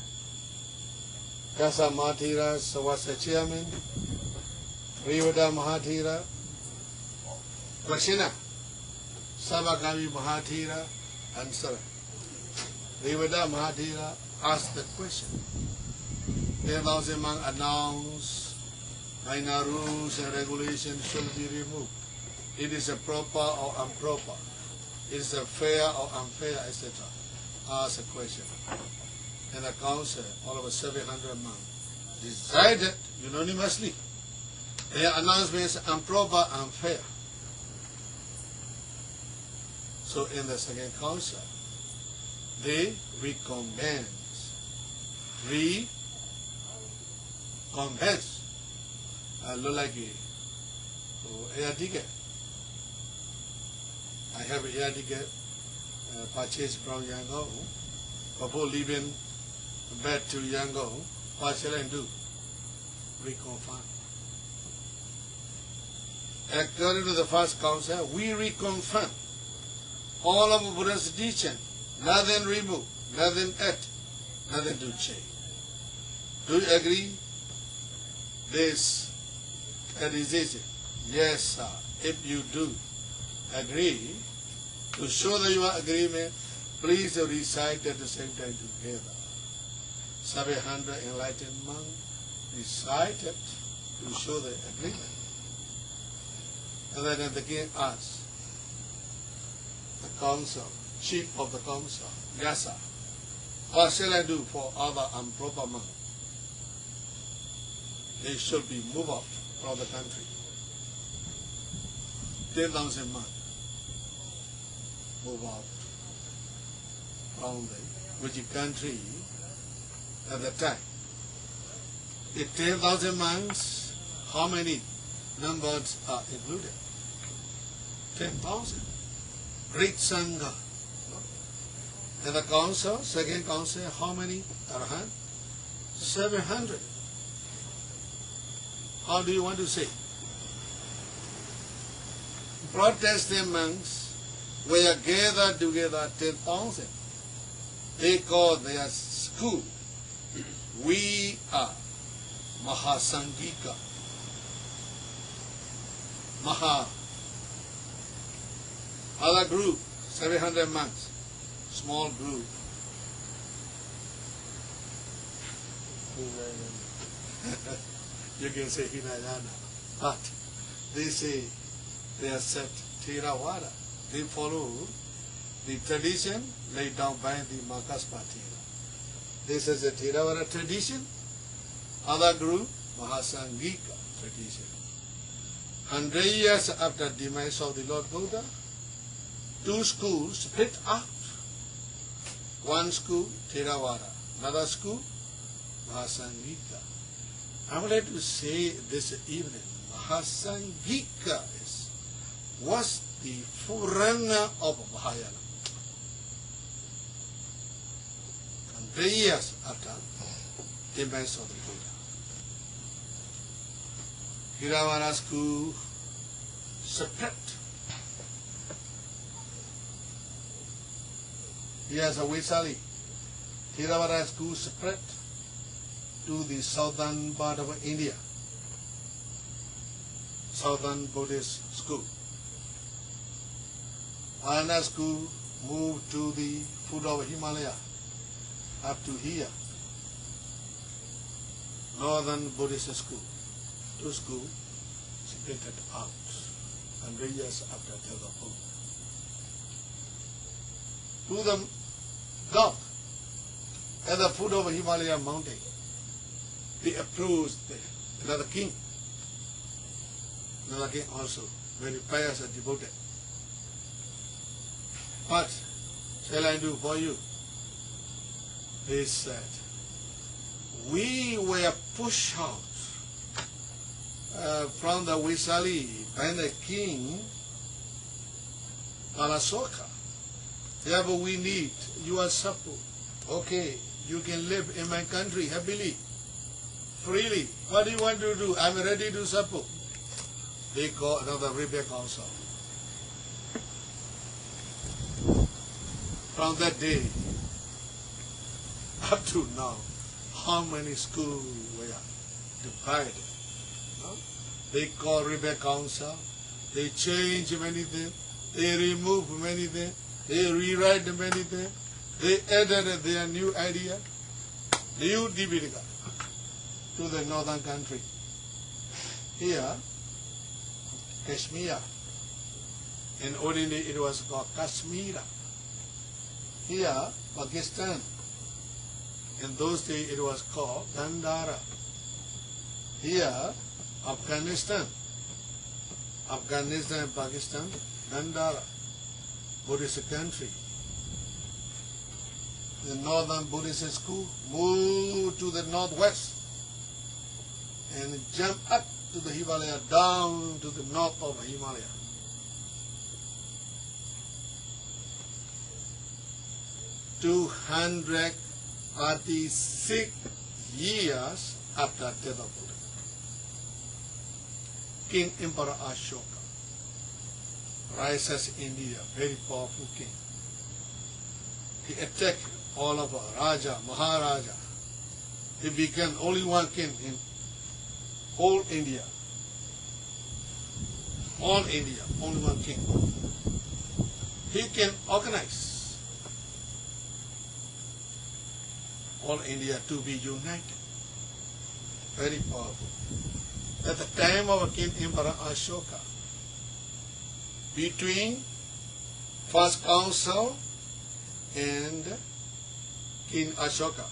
Kasa Mahathira was the chairman, Rivada Mahathira, Kwashina, Sabakami Mahathira answered. Rivada Mahathira asked the question. 10,000 monks announced minor rules and regulations should be removed. It is a proper or improper. It is a fair or unfair, etc. Asked a question. And the council, all of 700 monks, decided unanimously. Their announcement is improper, unfair. So in the second council, they recommend. Look like air ticket. I have an air ticket purchased from Yangon. Before leaving back to Yangon, what shall I do? Reconfirm. According to the first council, we reconfirm all of Buddha's teaching. Nothing remove, nothing add, nothing to change. Do you agree? This is easy. Yes, sir. If you do agree, to show that your agreement, please recite at the same time together. 700 enlightened monks recited to show the agreement. And then the king asked the council, chief of the council, Yasa, what shall I do for other improper monks? They should be moved out from the country. 10,000 monks move out from which country at the time. The 10,000 monks, how many numbers are included? 10,000. Great Sangha. And the council, second council, how many arahant? 700. How do you want to say? Protestant monks were gathered together 10,000. They called their school, we are Mahasangika. Other group, 700 monks, small group. You can say Hinayana, but they say they are set Theravada. They follow the tradition laid down by the Makaspathira. This is a Theravada tradition. Other group, Mahasangika tradition. 100 years after the demise of the Lord Buddha, two schools split out. One school, Theravada. Another school, Mahasangika. I would like to say this evening, Mahasangika was the forerunner of Mahayana. 100 years after the demise of the Buddha. Theravada school split. Here's a Vaisali. Theravada school split to the southern part of India, southern Buddhist school. Another school moved to the foot of Himalaya, up to here, northern Buddhist school. Two schools split out 100 years after the death of Buddha. To the north, at the foot of Himalaya mountain, they approached another king. Another king also, very pious and devoted. What shall I do for you? They said, we were pushed out from the Vaisali by the king Alasoka. Therefore we need your support. Okay, you can live in my country happily, freely. What do you want to do? I'm ready to support. They call another rebel council. From that day up to now, how many schools were divided? No? They call rebel council. They change many things. They remove many things. They rewrite many things. They added their new idea, new Dipitaka, to the northern country. Here, Kashmir. In olden days it was called Kashmir. Here, Pakistan. In those days it was called Gandhara. Here, Afghanistan. Afghanistan and Pakistan, Gandhara. Buddhist country. The northern Buddhist school moved to the northwest and jump up to the Himalaya, down to the north of Himalaya. "236 years after death of Buddha, King Emperor Ashoka rises in India, very powerful king. He attacked all of our Raja, Maharaja. He became only one king in whole India. All India, only one king. He can organize all India to be united. Very powerful. At the time of King Emperor Ashoka, between first council and King Ashoka,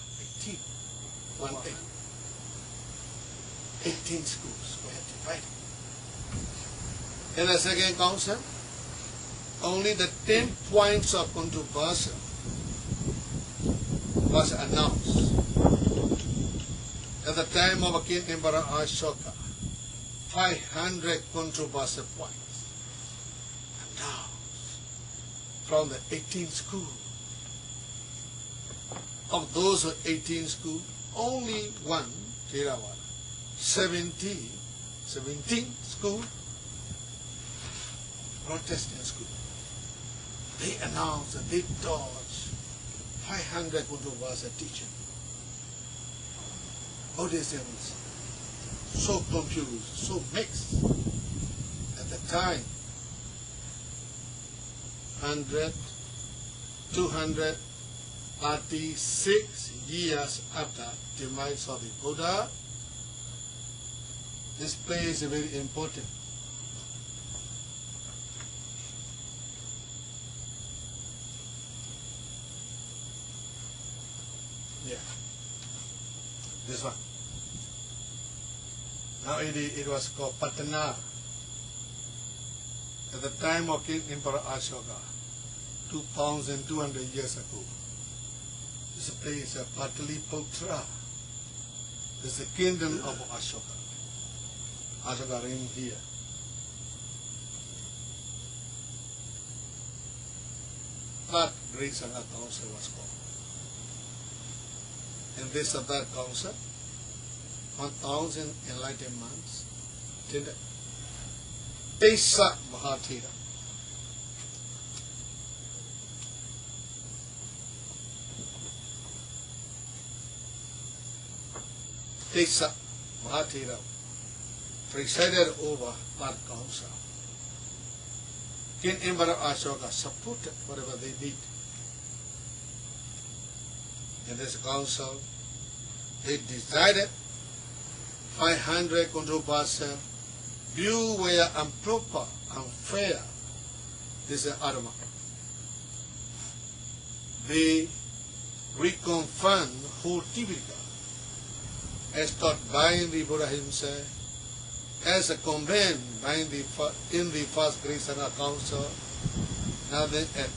18 schools were divided. In the second council, only the 10 points of controversy was announced. At the time of King Emperor Ashoka, 500 controversy points announced from the 18 schools. Of those 18 schools, only one, Theravada, 17 schools, Protestant school. They announced that they taught 500 controversial teaching. Buddhism was so confused, so mixed. At the time, 100, 236 years after the demise of the Buddha, this place is very important. Yeah, this one. Now it was called Patna. At the time of King Emperor Ashoka, 2,200 years ago. This place is Pataliputra. This is the kingdom of Ashoka. Ashoka reigned here. That Great Sangha Council was called. And this of that council, 1,000 enlightened monks attended. Tesa Mahathira. Tesa Mahathira presided over that council. King Emperor Ashoka supported whatever they did. In this council, they decided 500 controversial views were improper, unfair. This is Adama. They reconfirmed whole Tipitaka as taught by the Buddha himself, as a convent by in the first Great Sangha Council. Nothing add,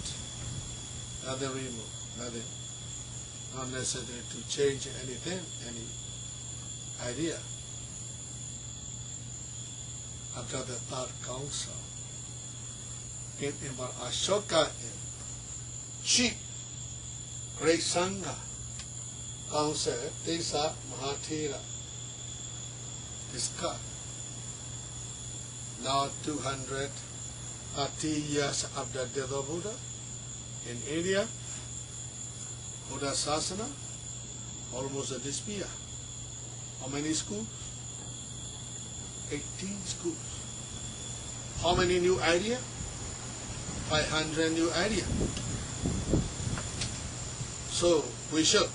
nothing remove, nothing. Not necessary to change anything, any idea. after the third council. King Emperor Ashoka and chief great Sangha council, Tesa Mahathera, discussed. Now 230 years after death of Buddha, in India, Buddha Sasana, almost disappear. How many schools? 18 schools. How many new ideas? 500 new ideas. So we should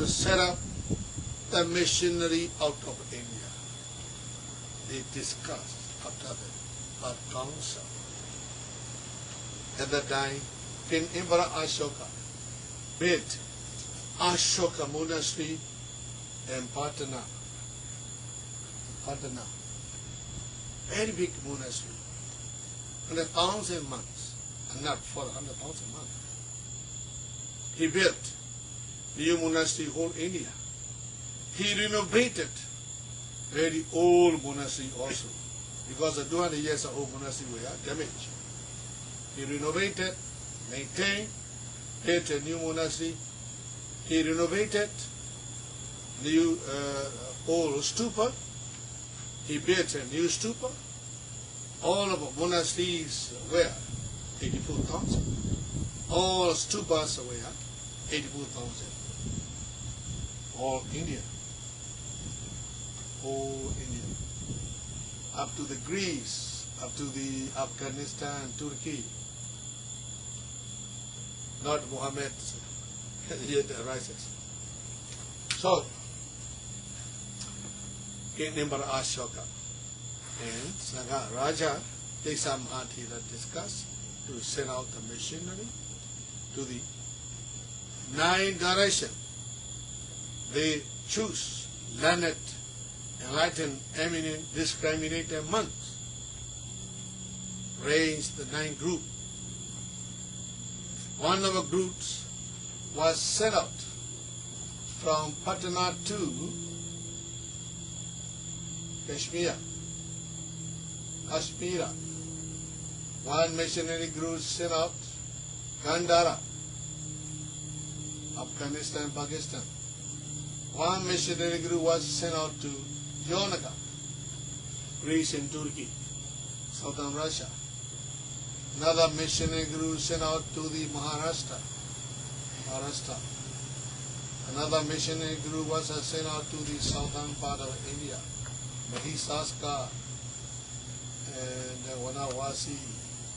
set up the missionary out of India. They discussed after the council. At that time, King Emperor Ashoka built Ashoka Monastery in Patna. Very big monastery. 100,000 monks, and not for 100,000 monks. He built new monastery whole India. He renovated very old monastery also, because the 200 years old monastery were damaged. He renovated, maintained, built a new monastery. He renovated new old stupa. He built a new stupa. All of the monasteries were 84,000. All stupas were 84,000. All India. All India. Up to the Greece, up to the Afghanistan, Turkey. Not Muhammad yet arises. So, King Emperor Ashoka and Sangha Raja Tesa Mahathera discussed to send out the missionary to the 9 directions. They choose learned, enlightened, eminent, discriminated monks. Raised the 9 groups. One of the groups was sent out from Patna to Kashmir. One missionary group sent out Gandhara, Afghanistan, Pakistan. One missionary group was sent out to Yonaka, Greece and Turkey, southern Russia. Another missionary group sent out to the Maharashtra. Another missionary group was sent out to the southern part of India, Mahisaska and Vanavasi,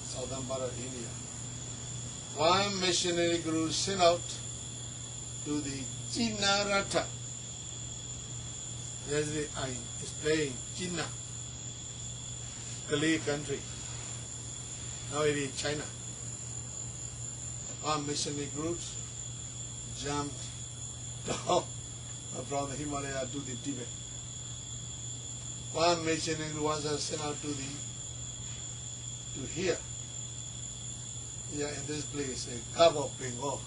southern part of India. One missionary group sent out to the Chinarata. There's the I explain China, Kali country. Now it is China. One missionary groups jumped down from the Himalaya to the Tibet. One missionary group was sent out to here. Here in this place, a Gulf of Bengal.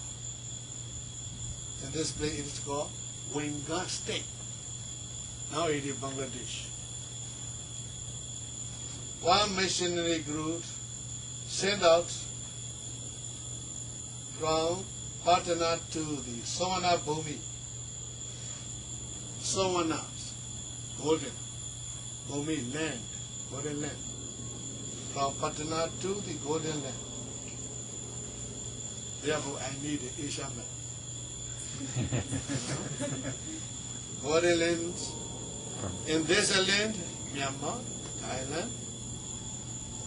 In this place it is called Winga State. Now it is Bangladesh. One missionary group sent out from Patna to the Savana Bhumi. Savanas, golden, Bhumi, land, golden land. From Patna to the golden land. Therefore, I need an Asia map. Golden lands. In this land, Myanmar, Thailand,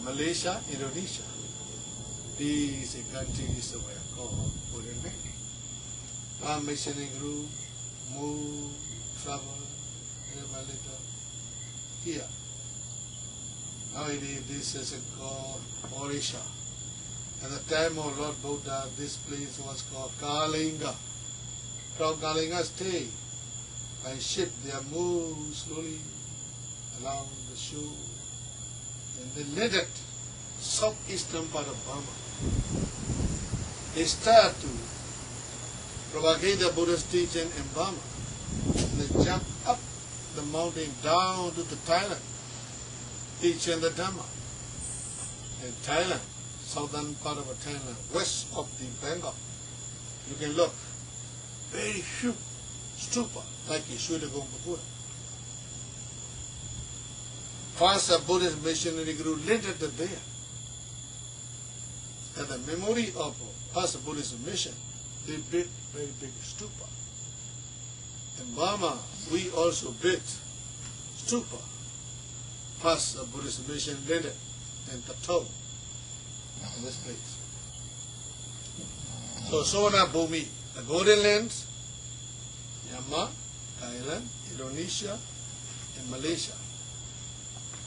Malaysia, Indonesia. These countries were called Golden Land. One missionary group move, travel, a little here. Now this is called Orisha. At the time of Lord Buddha, this place was called Kalinga. From Kalinga state, by ship they move slowly along the shore. And they landed southeastern part of Burma. They start to propagate the Buddhist teaching in Burma. They jump up the mountain down to the Thailand, teaching the Dhamma. In Thailand, southern part of Thailand, west of the Bengal, you can look, very huge stupa, like a sitagu Buddha. First Buddhist missionary group landed there. And the memory of first Buddhist mission, they built very big stupa. In Burma, we also built stupa. First Buddhist mission landed in Tato, in this place. So Sona Bhumi, the Golden Lands, Myanmar, Thailand, Indonesia, and Malaysia.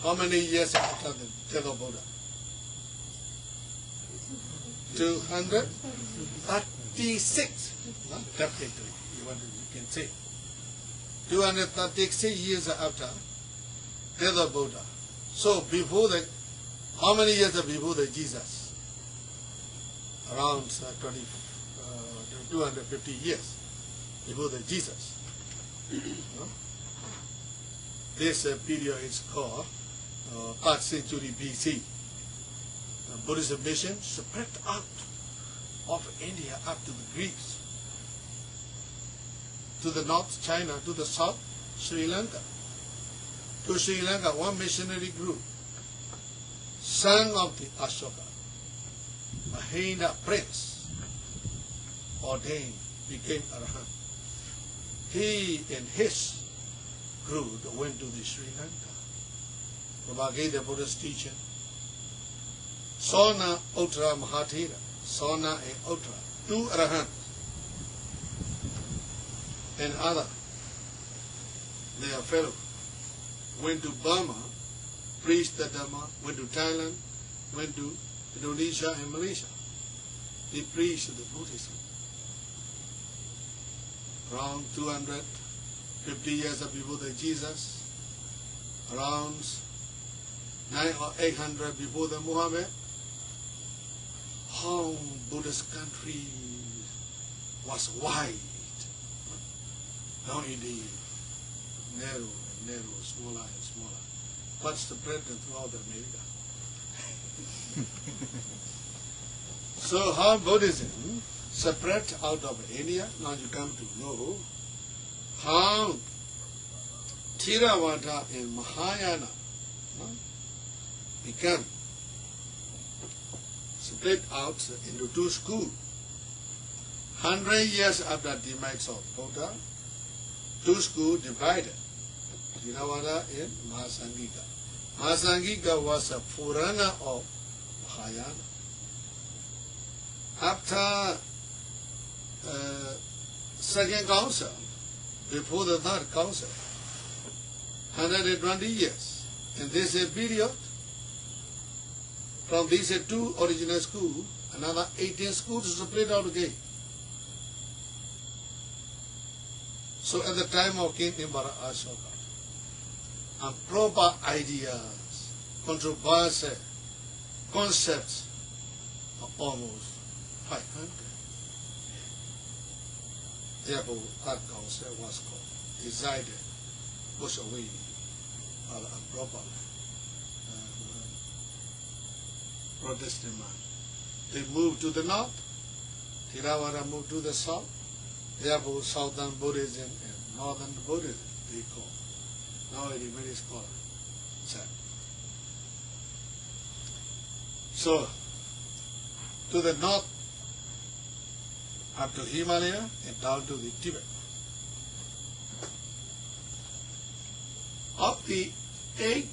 How many years after the death of Buddha? 236. Definitely, you can say. 236 years after death of Buddha. So before the, how many years before the Jesus? Around 250 years before the Jesus. This period is called 3rd century BC. Buddhist mission spread out of India up to the Greece, to the north China, to the south Sri Lanka. To Sri Lanka, one missionary group, son of the Ashoka, Mahina prince, ordained, became Arahant. He and his group went to the Sri Lanka, propagated the Buddhist teaching. Sona, Uttra, Mahathira, Sona and Uttra, two Arahants, and other, their fellow, went to Burma, preached the Dhamma, went to Thailand, went to Indonesia and Malaysia. They preached the Buddhism. Around 250 years before the Jesus, around 900 or 800 before the Muhammad, how Buddhist country was wide. Now it is narrow and narrow, smaller and smaller. But spread throughout America. So how Buddhism spread out of India, now you come to know how Theravada and Mahayana became split out into two schools. 100 years after the demise of Buddha, two schools divided, Theravada and Mahasangika. Mahasangika was a forerunner of Mahayana. After second council, before the third council, 120 years. In this period, from these two original schools, another 18 schools split out again. So at the time of King Nimbara Ashoka, improper ideas, controversial concepts are almost 500. Therefore, that council was called, decided, push away all improper Protestant man. They moved to the north, Theravada moved to the south, therefore southern Buddhism and northern Buddhism they call. Now it is very scholar. So, to the north, up to Himalaya and down to the Tibet. Of the 8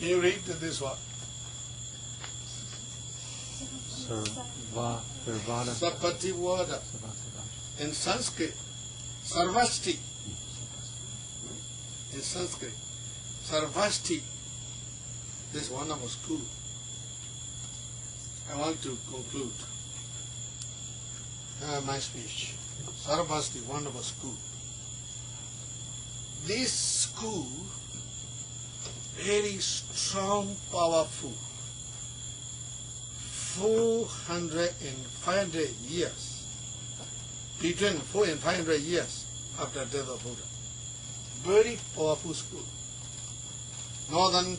you read this one. Sapati word in Sanskrit, Sarvasti. in Sanskrit. Sarvasti, this one of our school. I want to conclude my speech. Sarvasti, one of our school. This school, very strong, powerful. 400 and 500 years, between 400 and 500 years after the death of Buddha. Very powerful school. Northern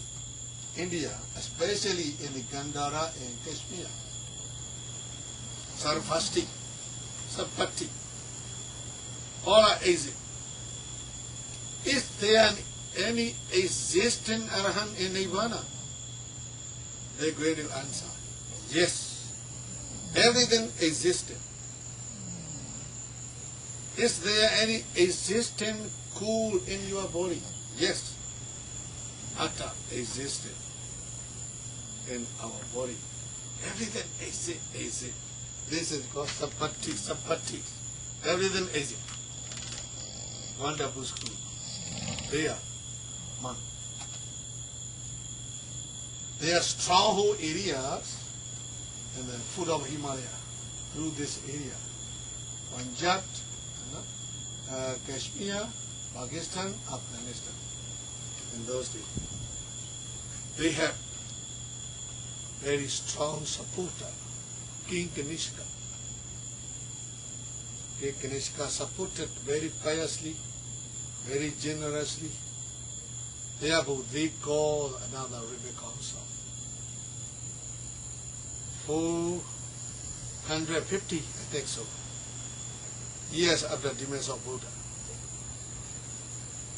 India, especially in the Gandhara and Kashmir. Sarvasti, Sapati, all are easy. Is there any existing Arahant in Nirvana? They're going to answer, yes. Everything existed. Is there any existing cool in your body? Yes. Atta existed in our body. Everything is. This is called sapati. Everything is. Wonderful school. They are monk. They are stronghold areas in the foot of Himalaya, through this area. Punjab, Kashmir, Pakistan, Afghanistan. In those days, they have very strong supporter, King Kanishka. King Kanishka supported very piously, very generously. Therefore, they call another river council. 450, I think so, years after the demise of Buddha.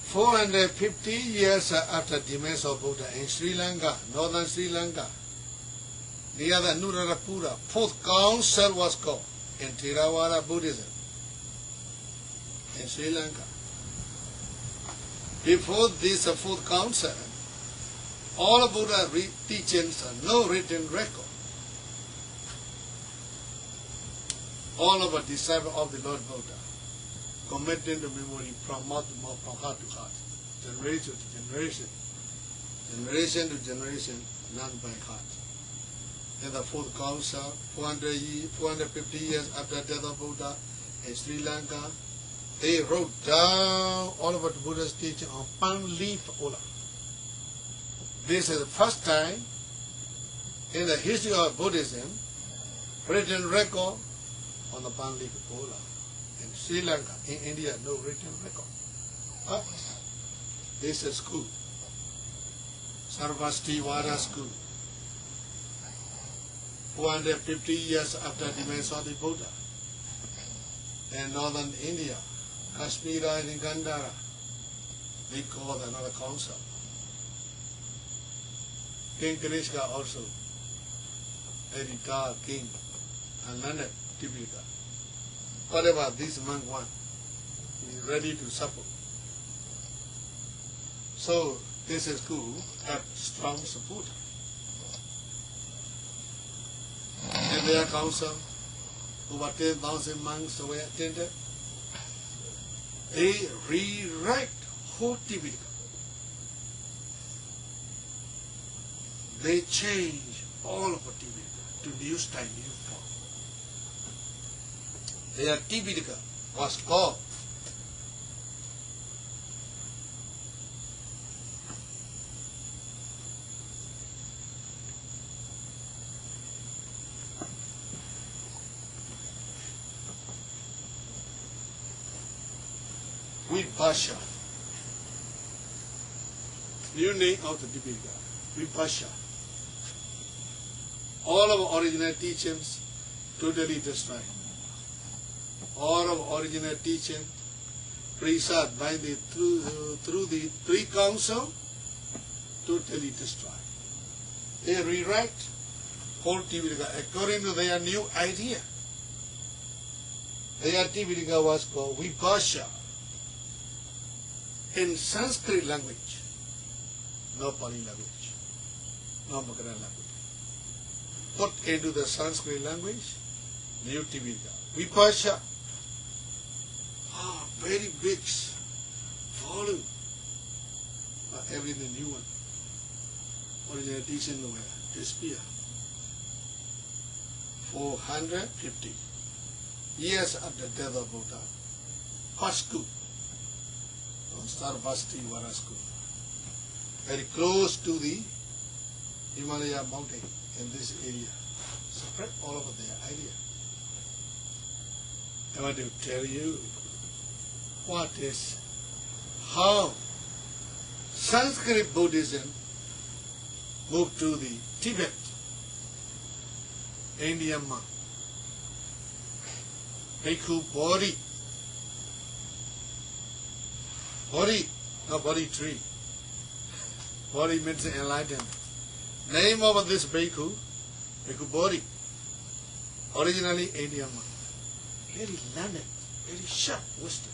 450 years after the demise of Buddha in Sri Lanka, northern Sri Lanka, near the Anuradhapura, fourth council was called in Theravada Buddhism in Sri Lanka. Before this fourth council, all of Buddha's teachings are no written record. All of the disciples of the Lord Buddha committed to memory from mouth to mouth, from heart to heart, generation to generation, generation to generation, learned by heart. In the fourth council, 450 years after the death of Buddha in Sri Lanka, they wrote down all of the Buddha's teaching on palm leaf ola. This is the first time in the history of Buddhism written record on the palm leaf ola. In Sri Lanka, in India, no written record. But this is school, Sarvasti Vada school. 450 years after the demise of the Buddha. In northern India, Kashmir and Gandhara, they called another council. King Kanishka also, very tall king, and learned Tipika. Whatever this monk wants, he is ready to support. So this school have strong support. In their council, over 10,000 monks were attended. They rewrite whole Tipika. They change all of Tipika to new style, new form. Their Tipika was called Vibhasha. New name of the Tipika, Vibhasha. All of our original teachings totally destroyed. All of our original teaching preserved by the through the three council totally destroyed. They rewrite whole Tipika according to their new idea. Their Tipika was called Vibhasha. In Sanskrit language, no Pali language, no Makara language. Put into the Sanskrit language, new Tipika, Vibhasha. Very big volume, everything new one. Original teaching will disappear. 450 years after death of Buddha, first school, Sarvasti Vara school, very close to the Himalaya mountain in this area, spread all over their idea. I want to tell you how Sanskrit Buddhism moved to the Tibet, Indian monk, Bhikkhu Bodhi, not body tree. Bodhi means enlightened. Name of this Bhikkhu Bodhi, originally Indian monk. Very learned, very sharp wisdom.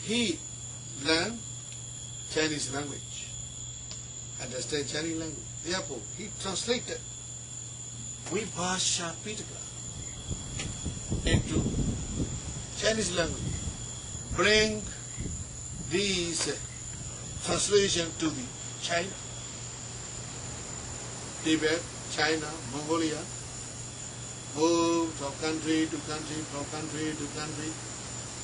He learned Chinese language, understand Chinese language. Therefore, he translated Vibhasha Pitaka into Chinese language. Bring these translation to the China, Tibet, China, Mongolia. Move from country to country, from country to country,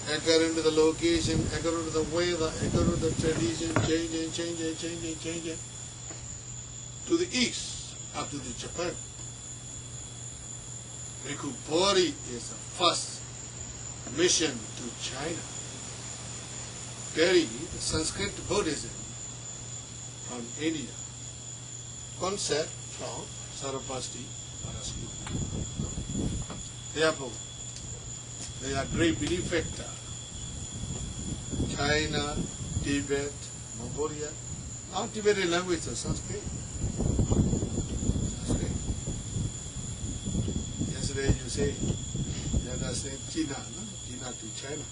according to the location, according to the weather, according to the tradition, changing, to the east, up to the Japan. Bhikkhu Bodhi is the first mission to China. Carry the Sanskrit Buddhism from India, concept from Sarvasti Vara school. Therefore, they are great benefactor. China, Tibet, Mongolia. Now Tibetan language is Sanskrit. Yesterday you say, let us say China, no? China to China.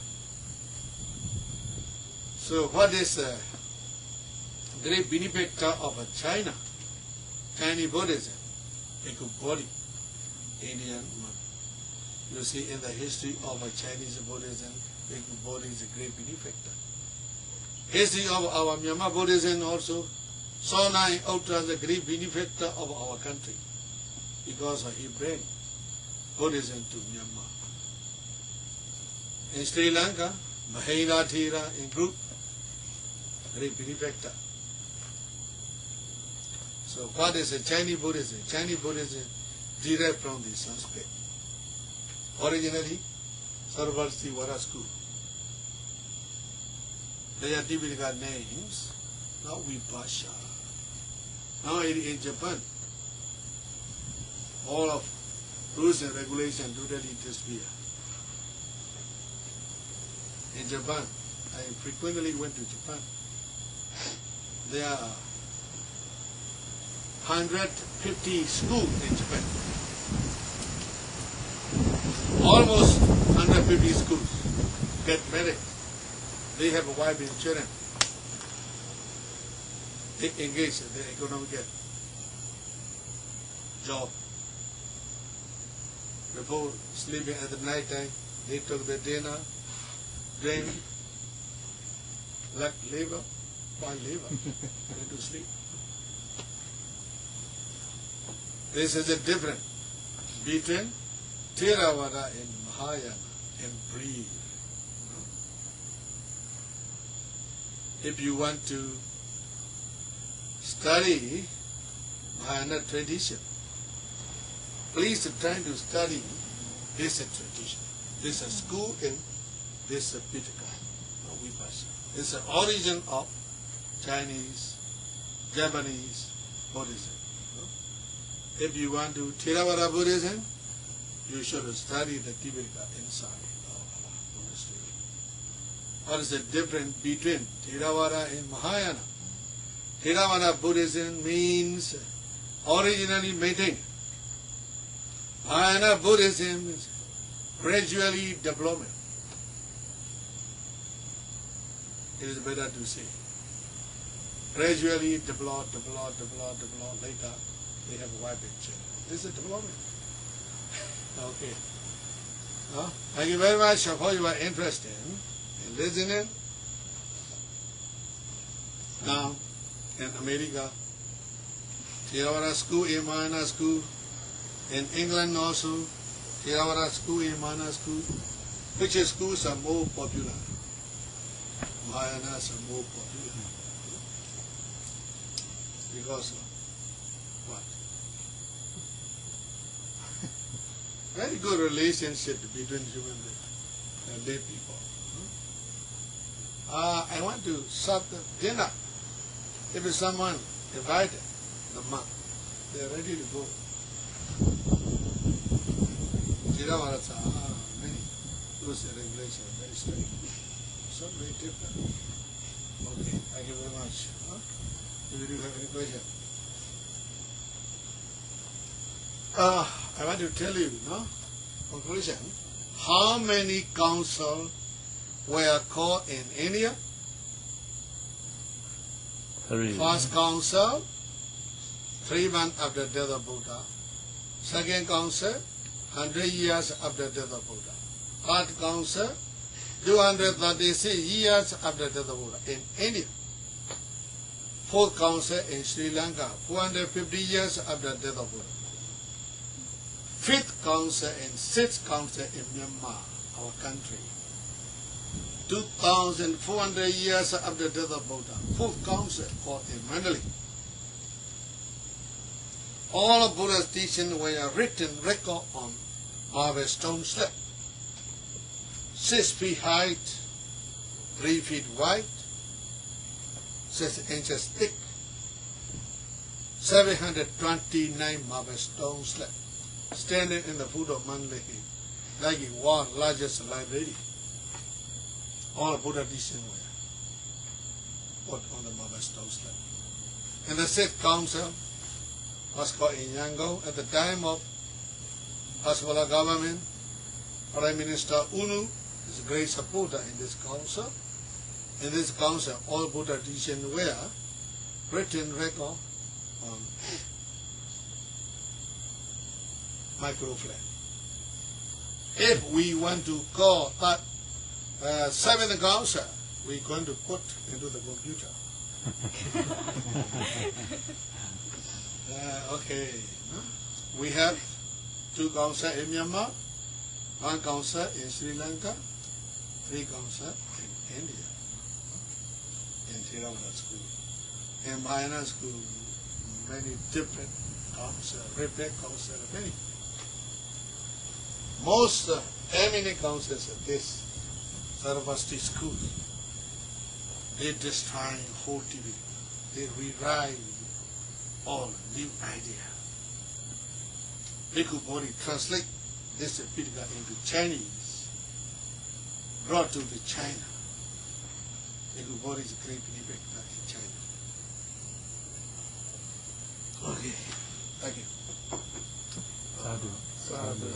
So what is the great benefactor of China? Chinese Buddhism, Bhikkhu Bodhi, Indian monk. You see, in the history of Chinese Buddhism, Bhikkhu Bodhi is a great benefactor. History of our Myanmar Buddhism also, Sonai Utra is a great benefactor of our country because he brought Buddhism to Myanmar. In Sri Lanka, Mahela Thera in group, great benefactor. So what is a Chinese Buddhism? Chinese Buddhism derived from the Sanskrit. Originally, Sarvasti Vara school. They are typical names, now Vibhasha. Now in Japan, all of rules and regulations totally disappear. In Japan, I frequently went to Japan. There are 150 schools in Japan. Almost 150 schools get married. They have a wife and children. They engage in their economic job. Before sleeping at the night time, they took their dinner, drink, left liver, fine liver, went to sleep. This is a difference between Theravada and Mahayana and breathe. If you want to study Mahayana tradition, please try to study this tradition. This is school in this Pitaka, Vibhasha. It's the origin of Chinese, Japanese Buddhism. If you want to Theravada Buddhism, you should study the Tipika inside of our monastery. What is the difference between Theravada and Mahayana? Theravada Buddhism means originally maintained. Mahayana Buddhism is gradually development. It is better to say. Gradually develop, later they have a wife and children. This is development. Okay. Thank you very much for your interest in listening. Now, in America, Theravada school, A Mahayana school. In England also, Theravada school, A Mahayana school. Which schools are more popular? Mahayanas are more popular. Because of what? Very good relationship between human beings and lay people. I want to serve the dinner. If someone invited the monk, they are ready to go. Theravada many rules and regulations are very strict. Some very different. Okay, thank you very much. If you do have any question. I want to tell you, conclusion, how many councils were called in India?
3.
First council, 3 months after the death of Buddha. Second council, 100 years after the death of Buddha. Third council, 236 years after the death of Buddha in India. Fourth council in Sri Lanka, 450 years after the death of Buddha. Fifth council and sixth council in Myanmar, our country. 2,400 years after the death of Buddha. Fourth council called in Mandalay. All of Buddha's teachings were written record on marble stone slab. 6 feet height, 3 feet wide, 6 inches thick, 729 marble stone slab, standing in the foot of Mandalay Hill, like the world's largest library. All of Buddha teachings were put on the marble stone slab. And the 6th council was called in Yangon at the time of Haswala government. Prime Minister Unu is a great supporter in this council. In this council, all Buddha teachings were written record on microfilm. If we want to call that 7th council, we're going to put into the computer. Okay. We have 2 councils in Myanmar, 1 council in Sri Lanka, 3 councils in India, in Theravada school. In Mahayana school, many different councils, repair councils, many. Most eminent councils are this, Sarvasti schools. They destroy whole TV. They rewrite all new idea. Bhikkhu Bodhi translate this Pitaka into Chinese, brought to the China. Bhikkhu Bodhi is a great benefactor in China. Okay, thank you.
Sadhu. Sadhu.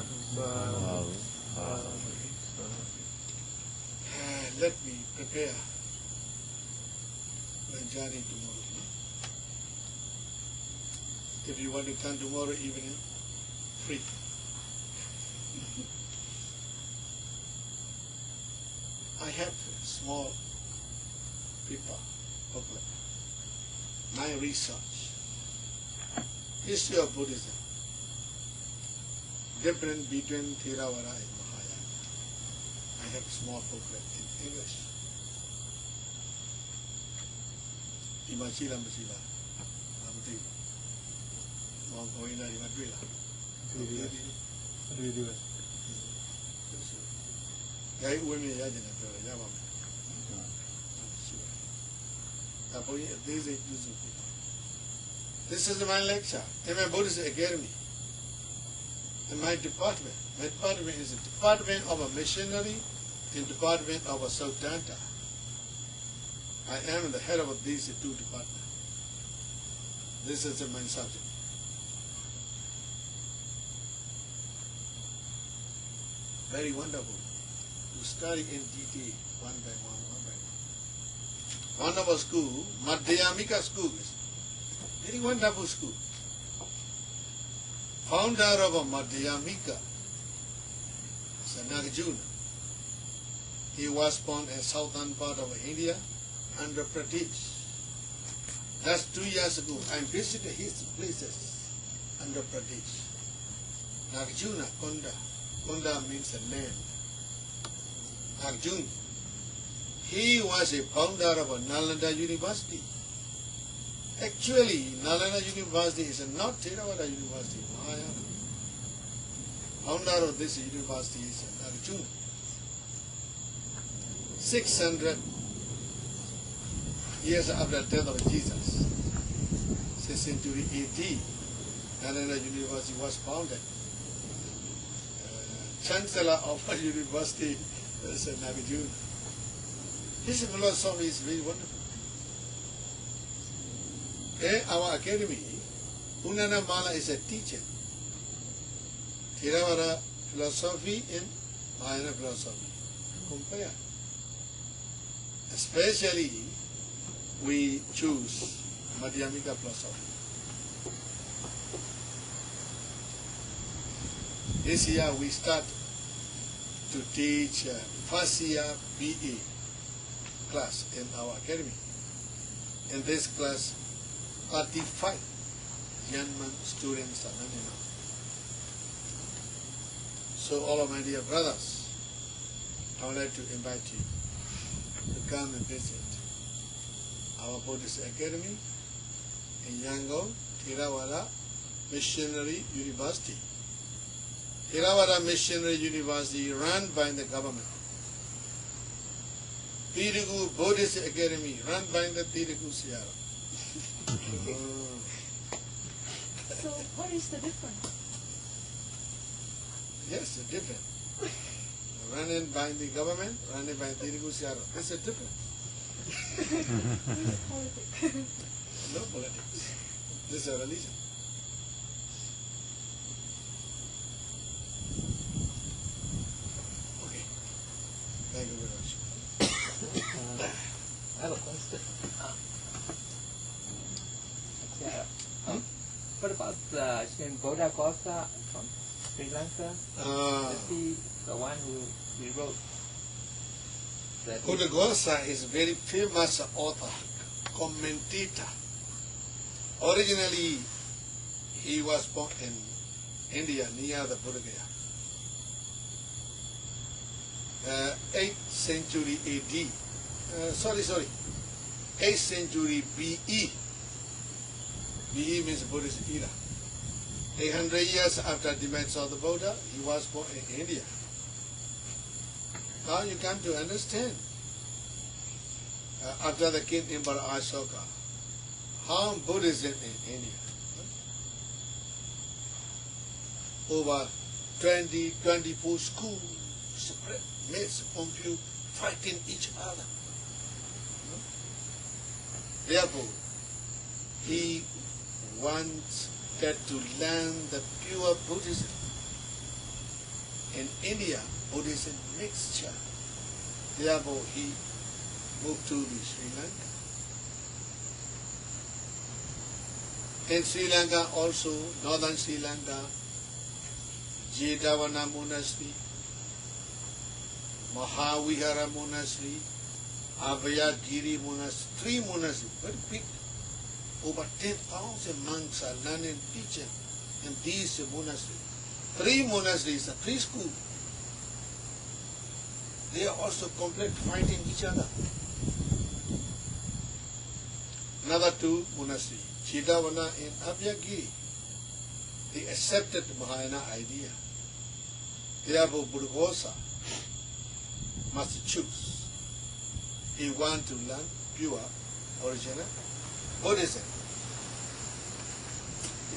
Let me prepare my journey tomorrow. If you want to come tomorrow evening, free. I have a small paper, booklet, my research, history of Buddhism, difference between Theravada and Mahayana. I have a small booklet in English. Imachila Machila, Amati. What
do you do it?
This is my lecture in my Buddhist Academy. In my department. My department is the Department of a Missionary and Department of a Saudanta. I am the head of these 2 departments. This is my subject. Very wonderful to study in detail one by one, one by one. Wonderful school, Madhyamika school is very wonderful school. Founder of a Madhyamika is Nagarjuna. He was born in southern part of India, Andhra Pradesh. That's 2 years ago. I visited his places under Pradesh. Nagarjuna Konda. Konda means a land. Arjun. He was a founder of a Nalanda University. Actually, Nalanda University is not Theravada University, Mahayana. Founder of this university is Arjuna. 600 years after the death of Jesus, 6th century AD, Nalanda University was founded. Chancellor of a university is Nagarjuna. His philosophy is very wonderful. In our academy, Unana Mala is a teacher. Theravada philosophy and Mahayana philosophy. Compare. Especially, we choose Madhyamika philosophy. This year we start to teach first year BA class in our academy. In this class, 35 young students are learning now. So all of my dear brothers, I would like to invite you to come and visit our Buddhist Academy in Yangon, Theravada Missionary University. Theravada Missionary University run by the government. Sitagu Buddhist Academy run by the Sitagu Sierra.
So what is the difference?
Yes, it's different. Running by the government, running by Sitagu Sierra. That's a difference.
Politics.
No politics. This is a religion. Okay. Thank you very much.
I have a question. What about Buddha Gosa from Sri Lanka? Is he the one who wrote that?
Buddha Gosa is a very famous author, commentator. Originally, he was born in India near the Buddha Gaya. 8th century AD. 8th century BE. BE means Buddhist era. 800 years after the demise of the Buddha, he was born in India. Now you come to understand, after the King Emperor Ashoka, how Buddhism in India. Over 24 schools spread, mates, confused, fighting each other. Therefore, he wants that to learn the pure Buddhism. In India, Buddhism mixture. Therefore, he moved to the Sri Lanka. In Sri Lanka also, northern Sri Lanka, Jetavana Monastery, Mahavihara Monastery, Abhayagiri Monastery, 3 monasteries, very big. Over 10,000 monks are learning, teaching in these monasteries. 3 monasteries, 3 schools. They are also complete fighting each other. Another 2 monasteries, Jetavana and Abhayagiri. They accepted the Mahayana idea. Therefore, Buddha Gosa must choose. He wants to learn pure, original Buddhism.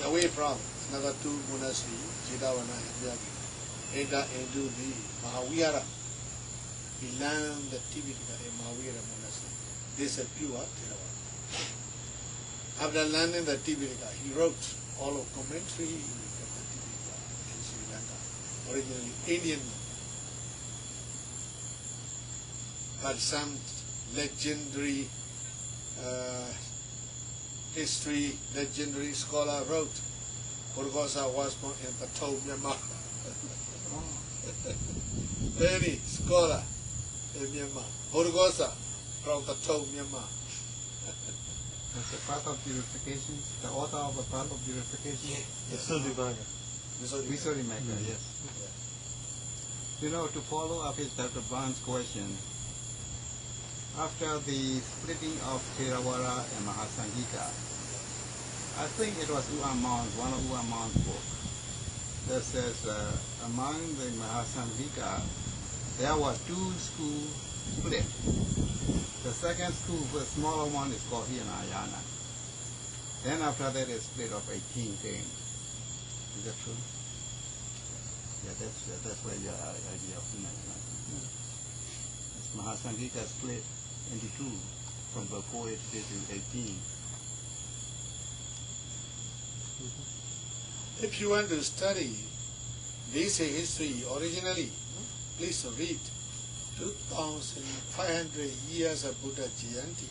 Away from another 2 monasteries, Jetavana and Abhayagiri, enter into the Mahavihara. He learned the Tipitaka in Mahavihara monastery. This is pure Theravada. After learning the Tipitaka, he wrote all of commentary of the Tipitaka in Sri Lanka, originally Indian, but some legendary history, legendary scholar wrote, Buddha Gosa was born in Patau, Myanmar. Very scholar in Myanmar. Buddha Gosa from Patau, Myanmar.
That's the path of purification, the author of the path of purification.
Visuddhimagga.
Visuddhimagga, yes. You know, to follow up his Dr. Barnes' question, after the splitting of Theravada and Mahasanghika, I think it was one of Uamon's books, that says among the Mahasanghika, there were two schools split. The second school, the smaller one, is called Hinayana. Then after that, it split of 18 things. Is that true? Yeah, that's where your idea of Hinayana. Mahasanghika split into two, from before it did to 18.
If you want to study this history originally, please read 2,500 years of Buddha Jayanti.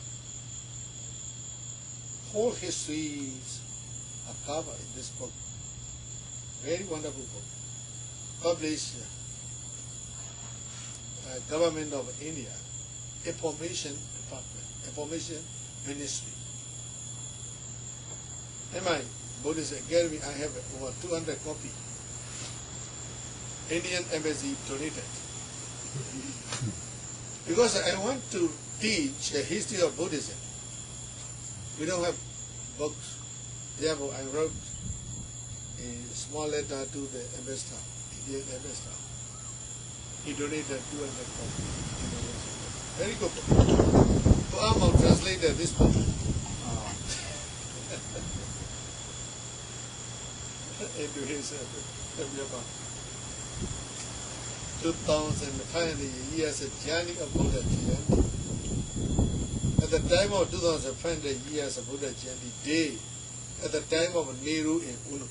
Whole histories are covered in this book. Very wonderful book. Published Government of India, Information Department, Information Ministry. In my Buddhist Academy, I have over 200 copies. Indian Embassy donated. Because I want to teach a history of Buddhism. We don't have books. Therefore, I wrote a small letter to the ambassador, Indian ambassador. He donated 200 copies. Very good book. Amo translated this book. Into his Japan. 2,500 years journey of Buddha Jayanti. At the time of 2,500 years of Buddha Jayanti day, at the time of Nehru and Uno.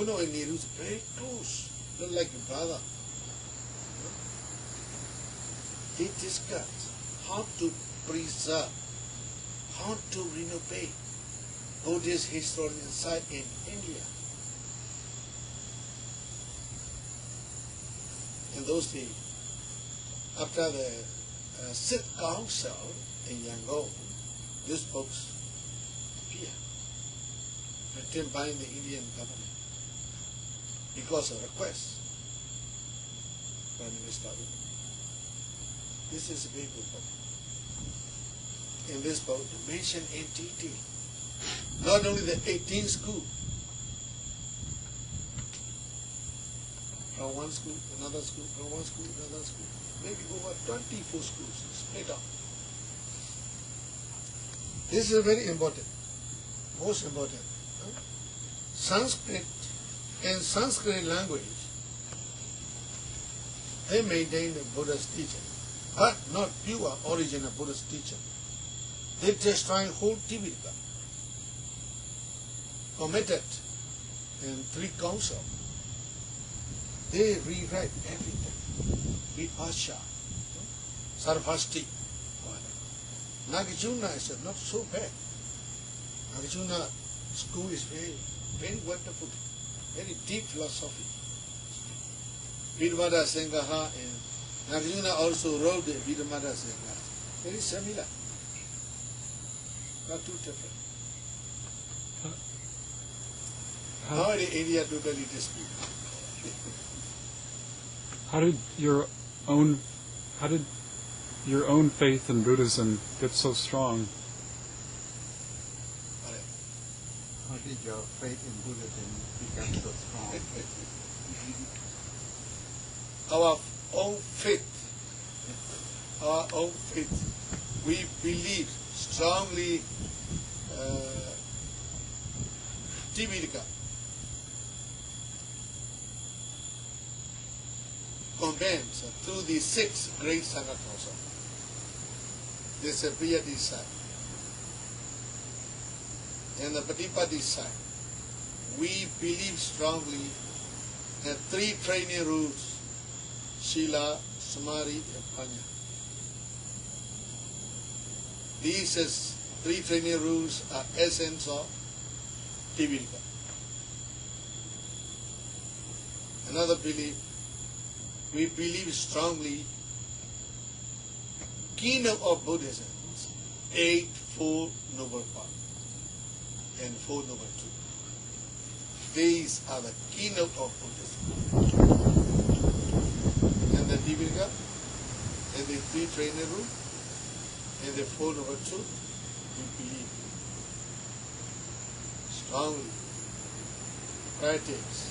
Uno and Nehru is very close, not like a brother. They discussed how to preserve, how to renovate Buddhist historical site in India. In those days, after the Sixth Council in Yangon, these books appear, written by the Indian government because of request. Prime Minister, this is a very good book. In this book, to mention in detail not only the 18 schools, from one school, another school, from one school, another school, maybe over 24 schools split up. This is very important, most important. Sanskrit, in Sanskrit language, they maintain the Buddha's teaching, but not pure original Buddha's teaching. They destroy whole Tibetica, committed in 3 councils. They rewrite everything. Vipasha, Sarvasti. Nagarjuna is not so bad. Nagarjuna school is very, very wonderful, very deep philosophy. Vidamada Sangaha and Nagarjuna also wrote the Vidamada Sangaha. Very similar, not too different. How in India totally dispute.
How did your own faith in Buddhism get so strong?
How did your faith in Buddhism become so strong?
Our own faith, we believe strongly Tibetica, convinced through the 6 great Sangha Council. This is a Priyati side. And the Patipati side, we believe strongly that 3 training rules, Sila, Samadhi, and Panya. These 3 training rules are essence of Tibetica. Another belief, we believe strongly kingdom of Buddhism Eightfold Noble Path and Four Noble Truth. These are the keynote of Buddhism. And the Dipika, and the three trainer rule, and the Four Noble Truth, we believe strongly. Practice,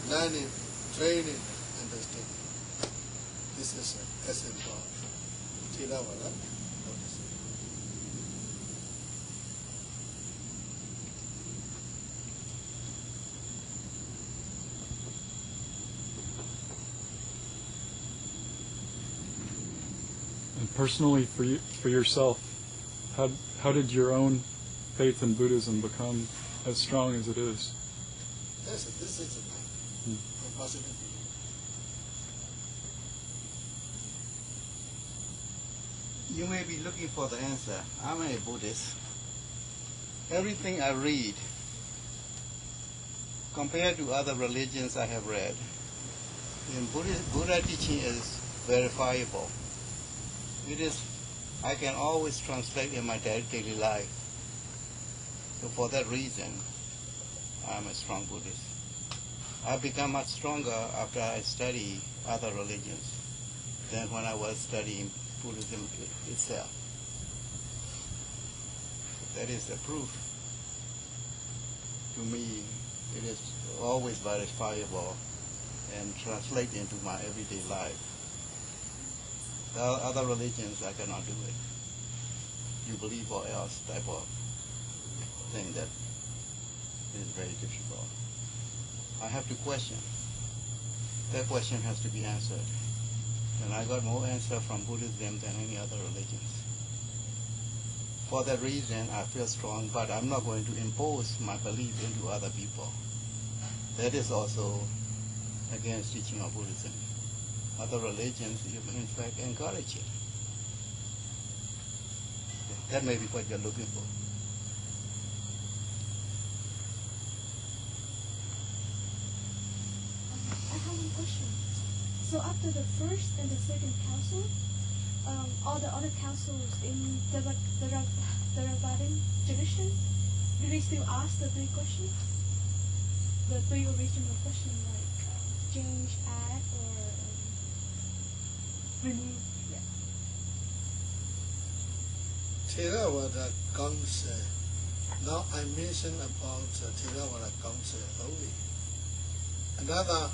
learning, training, understanding. This is an essence of Theravada Buddhism.
And personally, for yourself, how did your own faith in Buddhism become as strong as it is?
Yes, this is a possibility.
You may be looking for the answer. I'm a Buddhist. Everything I read, compared to other religions I have read, in Buddha teaching is verifiable. It is, I can always translate in my daily life. So for that reason, I'm a strong Buddhist. I become much stronger after I study other religions than when I was studying Buddhism itself. That is the proof. To me, it is always verifiable and translate into my everyday life. The other religions, I cannot do it. You believe or else type of thing that is very difficult. I have to question. That question has to be answered. And I got more answer from Buddhism than any other religions. For that reason, I feel strong, but I'm not going to impose my belief into other people. That is also against teaching of Buddhism. Other religions, in fact, encourage it. That may be what you're looking for.
I have one question. So after the first and the second council, all the other councils in the Theravada tradition, do they still ask the three questions? The three original questions, like change, add, or remove? Yeah.
Theravada concept. Now I mention about Theravada concept only. Another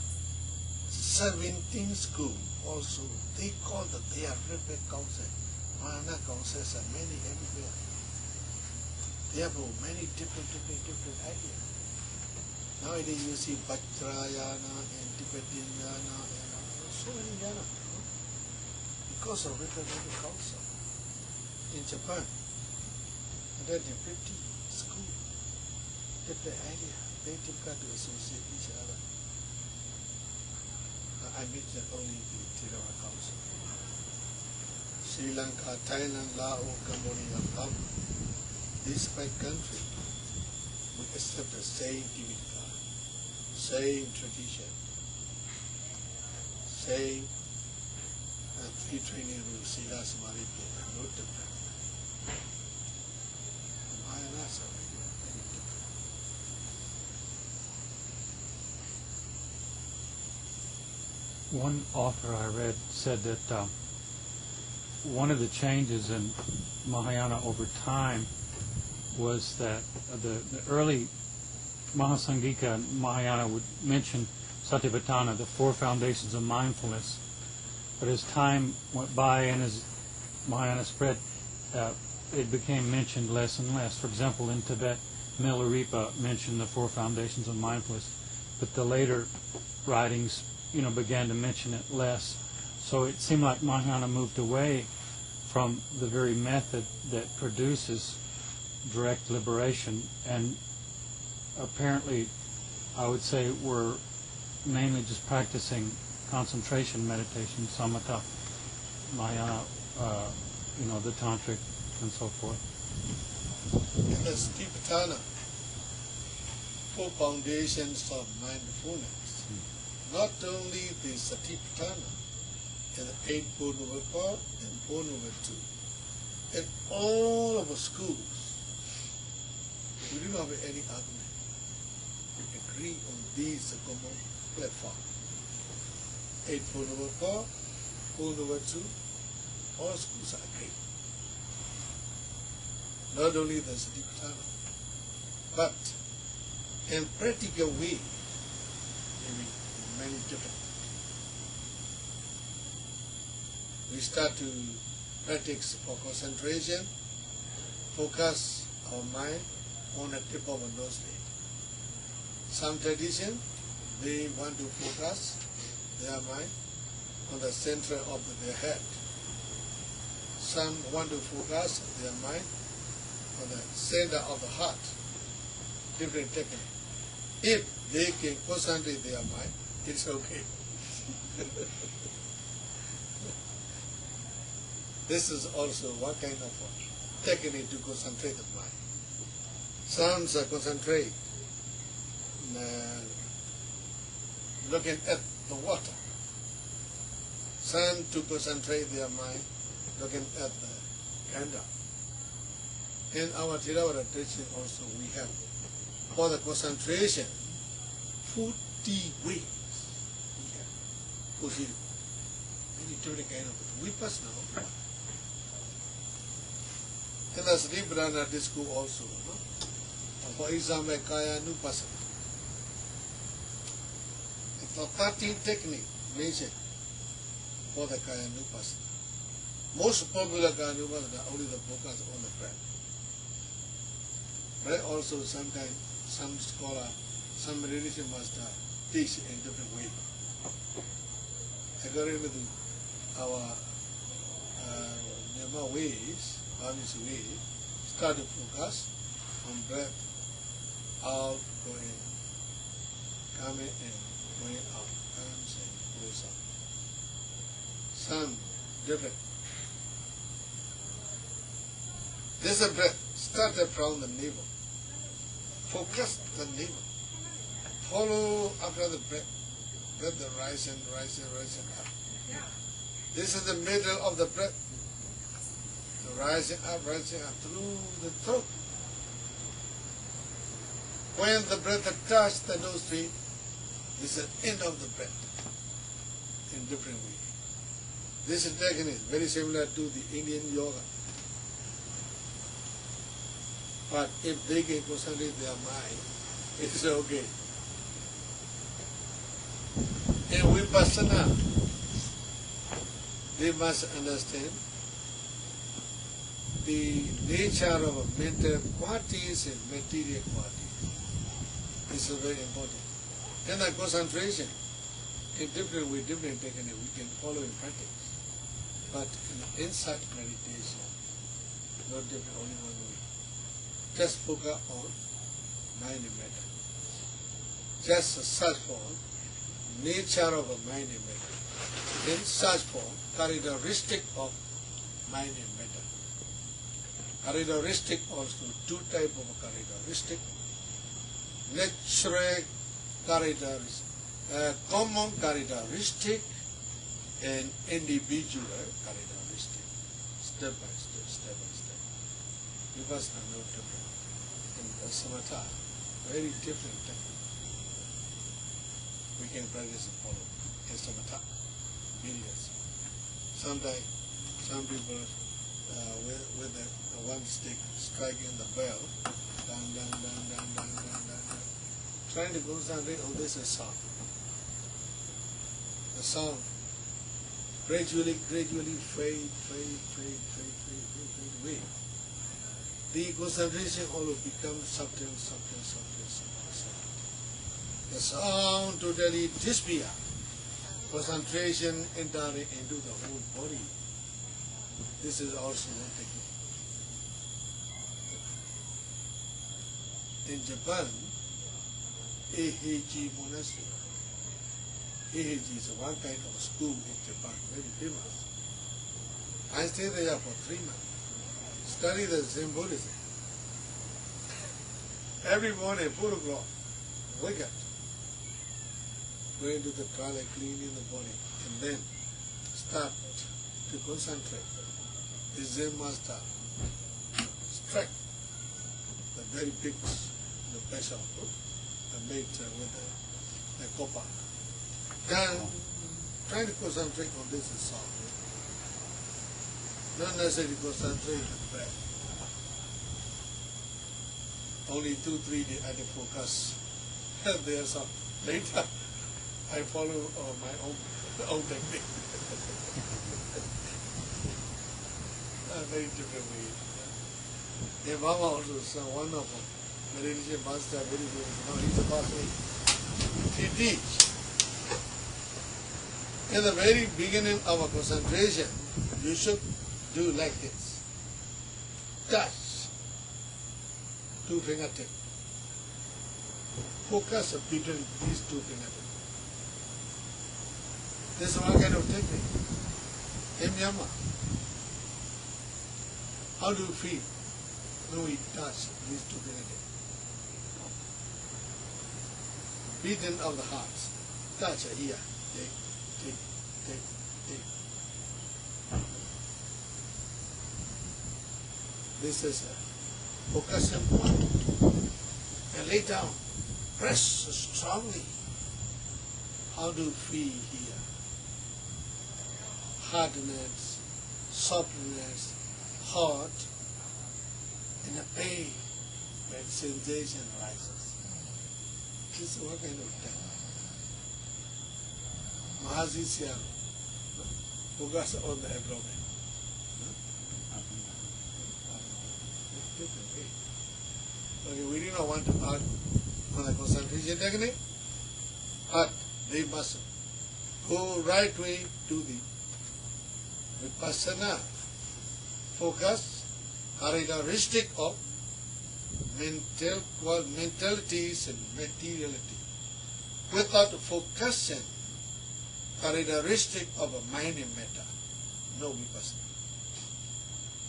17 school also, they call the theoretical concept. Mahayana concepts are many everywhere. They have many different ideas. Nowadays you see Vajrayana and Tibetan-yana and so many yana. Because of written concept. In Japan, 150 schools, different ideas, very difficult to associate each other. I mentioned only the Theravada Council. Sri Lanka, Thailand, Laos, Cambodia, Burma, these 5 countries, we accept the same Tibetan, same tradition, same 3 training rules, Sila, Samadhi, no different. And Mahayanas are very different.
One author I read said that one of the changes in Mahayana over time was that the early Mahasanghika and Mahayana would mention Satipatthana, the 4 foundations of mindfulness. But as time went by and as Mahayana spread, it became mentioned less and less. For example, in Tibet, Milarepa mentioned the 4 foundations of mindfulness, but the later writings, began to mention it less. So it seemed like Mahayana moved away from the very method that produces direct liberation, and apparently, I would say, we're mainly just practicing concentration meditation, samatha, Mahayana, the tantric, and so forth.
In the Satipatthana, 4 foundations of mindfulness, not only the Satipatthana and the 8 Noble Path and 4 Noble Truth, in all of our schools, we do not have any argument. We agree on these common platform. 8.4, 4.2, all schools are agreed. Not only the Satipatthana, but in practical way, maybe many different. We start to practice for concentration, focus our mind on the tip of a nosebleed. Some tradition, they want to focus their mind on the center of their head. Some want to focus their mind on the center of the heart. Different technique. If they can concentrate their mind, it's okay. This is also one kind of technique to concentrate the mind. Some concentrate looking at the water. Some to concentrate their mind looking at the candle. In our Theravada teaching also we have for the concentration 40 ways. We have 40 many different kind of vipassana. In the Satipatthana discourse also, no? For example, Kaya Nupassana. It's a 13 technique mentioned for the Kaya Nupassana. Most popular Kaya Nupassana only the focus on the breath. But also sometimes some scholar, some religion master teach in different way. According to our Myanmar ways, Burmese way, start to focus on breath, out, going, coming in, going out, comes in, goes out. Some different. This is breath started from the navel. Focus the navel. Follow after the breath. Breath the rising, rising, rising up. This is the middle of the breath. The rising up through the throat. When the breath touches the nostril, this is the end of the breath in different way. This technique is very similar to the Indian yoga. But if they can concentrate their mind, it's okay. In Vipassana, they must understand the nature of mental qualities and material qualities. This is very important. Then the concentration, in different way, different technique, we can follow in practice. But in insight meditation, not different, only one way. Just focus on mind and matter. Just search for nature of a mind and matter. Then search for characteristic of mind and matter. Characteristic also, two type of characteristic. Natural characteristic, common characteristic, and individual characteristic. Step by step, step by step. Vipassana no different. And samatha, very different technique. We can practice and follow in samatha, obedience. Sometimes some people with the one stick striking the bell, down, down, down, down, down, down, down, down, trying to concentrate on this sound. The sound gradually fade away. The concentration all becomes softer. The sound totally disappears. Concentration entirely into the whole body. This is also one technique. In Japan, Eheji monastery. Eheji is one kind of school in Japan, very famous. I stayed there for 3 months. Study the Zen Buddhism. Every morning, 4 o'clock, wake up, go into the toilet, cleaning the body, and then start to concentrate. The Zen master track, the very big pressure made with the copper. Then trying to concentrate on this is all. Not necessarily concentrate on breath. Only 2-3 days I focus. There's some later I follow my own technique. Very different way. Yeah, Mama also is one of them. Meditation master, very good. Now he's a master. He teach. In the very beginning of a concentration, you should do like this. Touch. 2 fingertips. Focus between these 2 fingertips. This is one kind of technique. In Myanmar, how do you feel when we touch these 2 fingertips? Beating of the heart. Touch here. Take. This is a focusing point. And lay down. Press strongly. How do you feel here? Hardness, softness, hot, and a pain when sensation rises. This is what kind of technique. Mahasi Siam, focus on the abdomen. Okay, we do not want to add on a concentration technique, but they must go right way to the Vipassana. Focus, characteristic of mentalities and materiality. Without focusing, characteristic of a mind and matter, no Vipassana.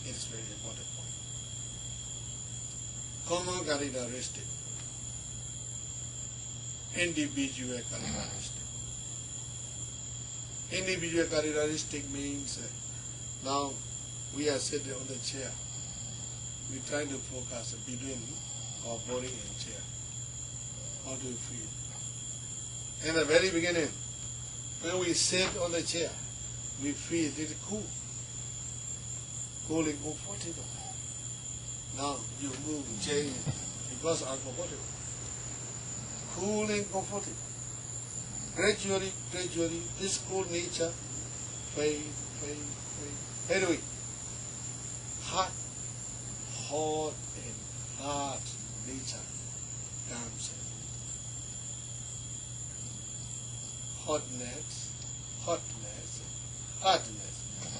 It is very important point. Common characteristic, individual characteristic. Individual characteristic means now we are sitting on the chair. We try to focus between our body and chair. How do you feel? In the very beginning, when we sit on the chair, we feel a little cool, and comfortable. Now you move, change, because uncomfortable. Cool and comfortable. Gradually, this cool nature fade. Anyway, hot and hard nature comes in. Hardness,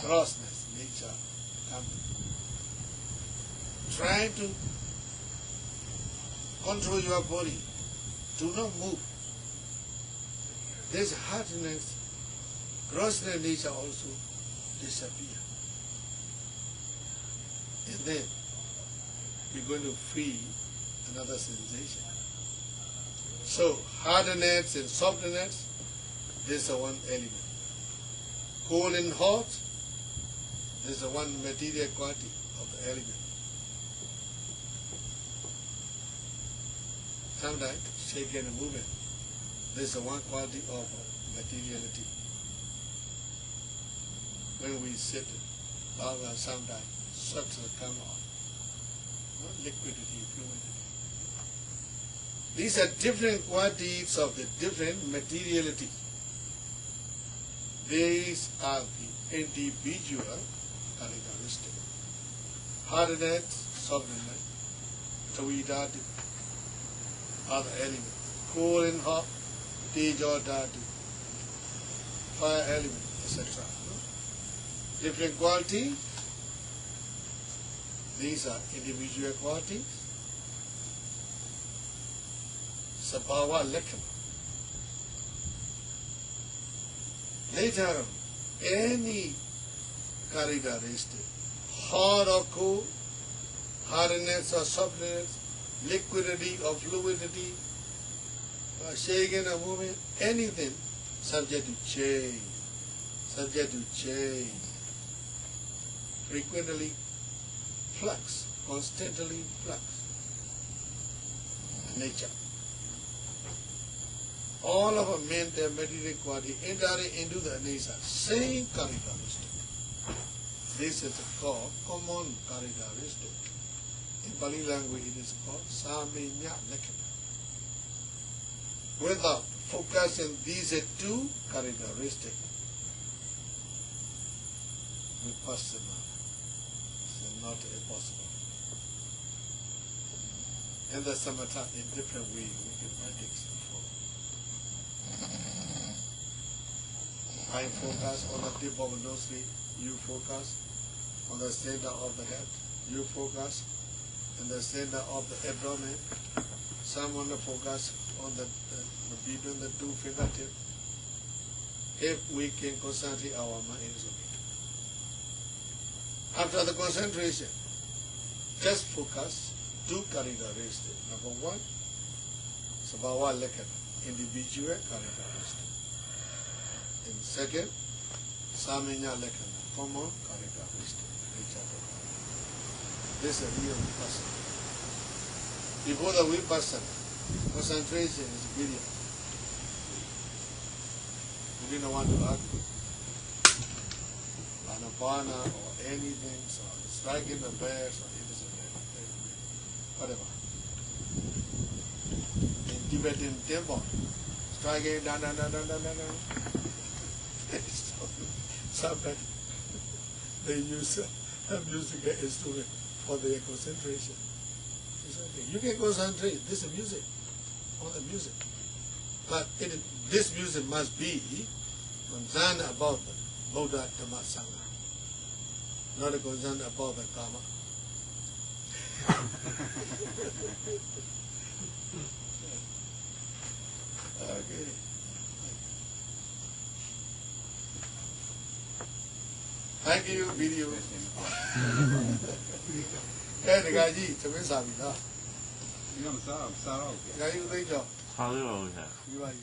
grossness, nature comes in. Try to control your body. Do not move. This hardness, grossness nature also disappear. And then you're going to feel another sensation. So hardness and softness, this is one element. Cold and hot, this is one material quality of the element. Sometimes shaking and moving, this is one quality of materiality. When we sit, sometimes sweat will come out. Liquidity, fluidity. These are different qualities of the different materiality. These are the individual characteristics. Hardness, softness, tavidati are the elements. Cool and hot, tejodati, fire element, etc. Different qualities. These are individual qualities. Sabhava lakkhana. Later on, any characteristic, hot or cool, hardness or softness, liquidity or fluidity, shaking or moving, anything subject to change. Frequently flux. constantly flux nature. All of our mental material quality entering into the nature, same characteristic. This is called common characteristic. In Pali language it is called Saminya Lakkhana. Without focusing these two characteristics, vipassana is not possible. And the samatha in different way we can practice. I focus on the tip of the nostril, you focus on the center of the head, you focus in the center of the abdomen, someone focus on the between the two fingertips. If we can concentrate our mind, is okay. After the concentration, just focus two characteristics. Number one, Sabhava Lakkhana, individual characteristic. And second, Saminya Lakkhana, common characteristic. This is a real vipassana. Before the vipassana, concentration is video. You didn't want to argue. Anapana or anything, so striking the bears or anything, whatever. In Tibetan temple, striking down. Sometimes they have music instrument for their concentration. It's okay. You can concentrate. This is music, on the music. But this music must be concerned about the Buddha Dhamma Sangha, not concerned about the karma. Okay. Thank you, video. Hey, the guy, the guy,
You don't solve.
guy, you think so?
How do you know that?
You are.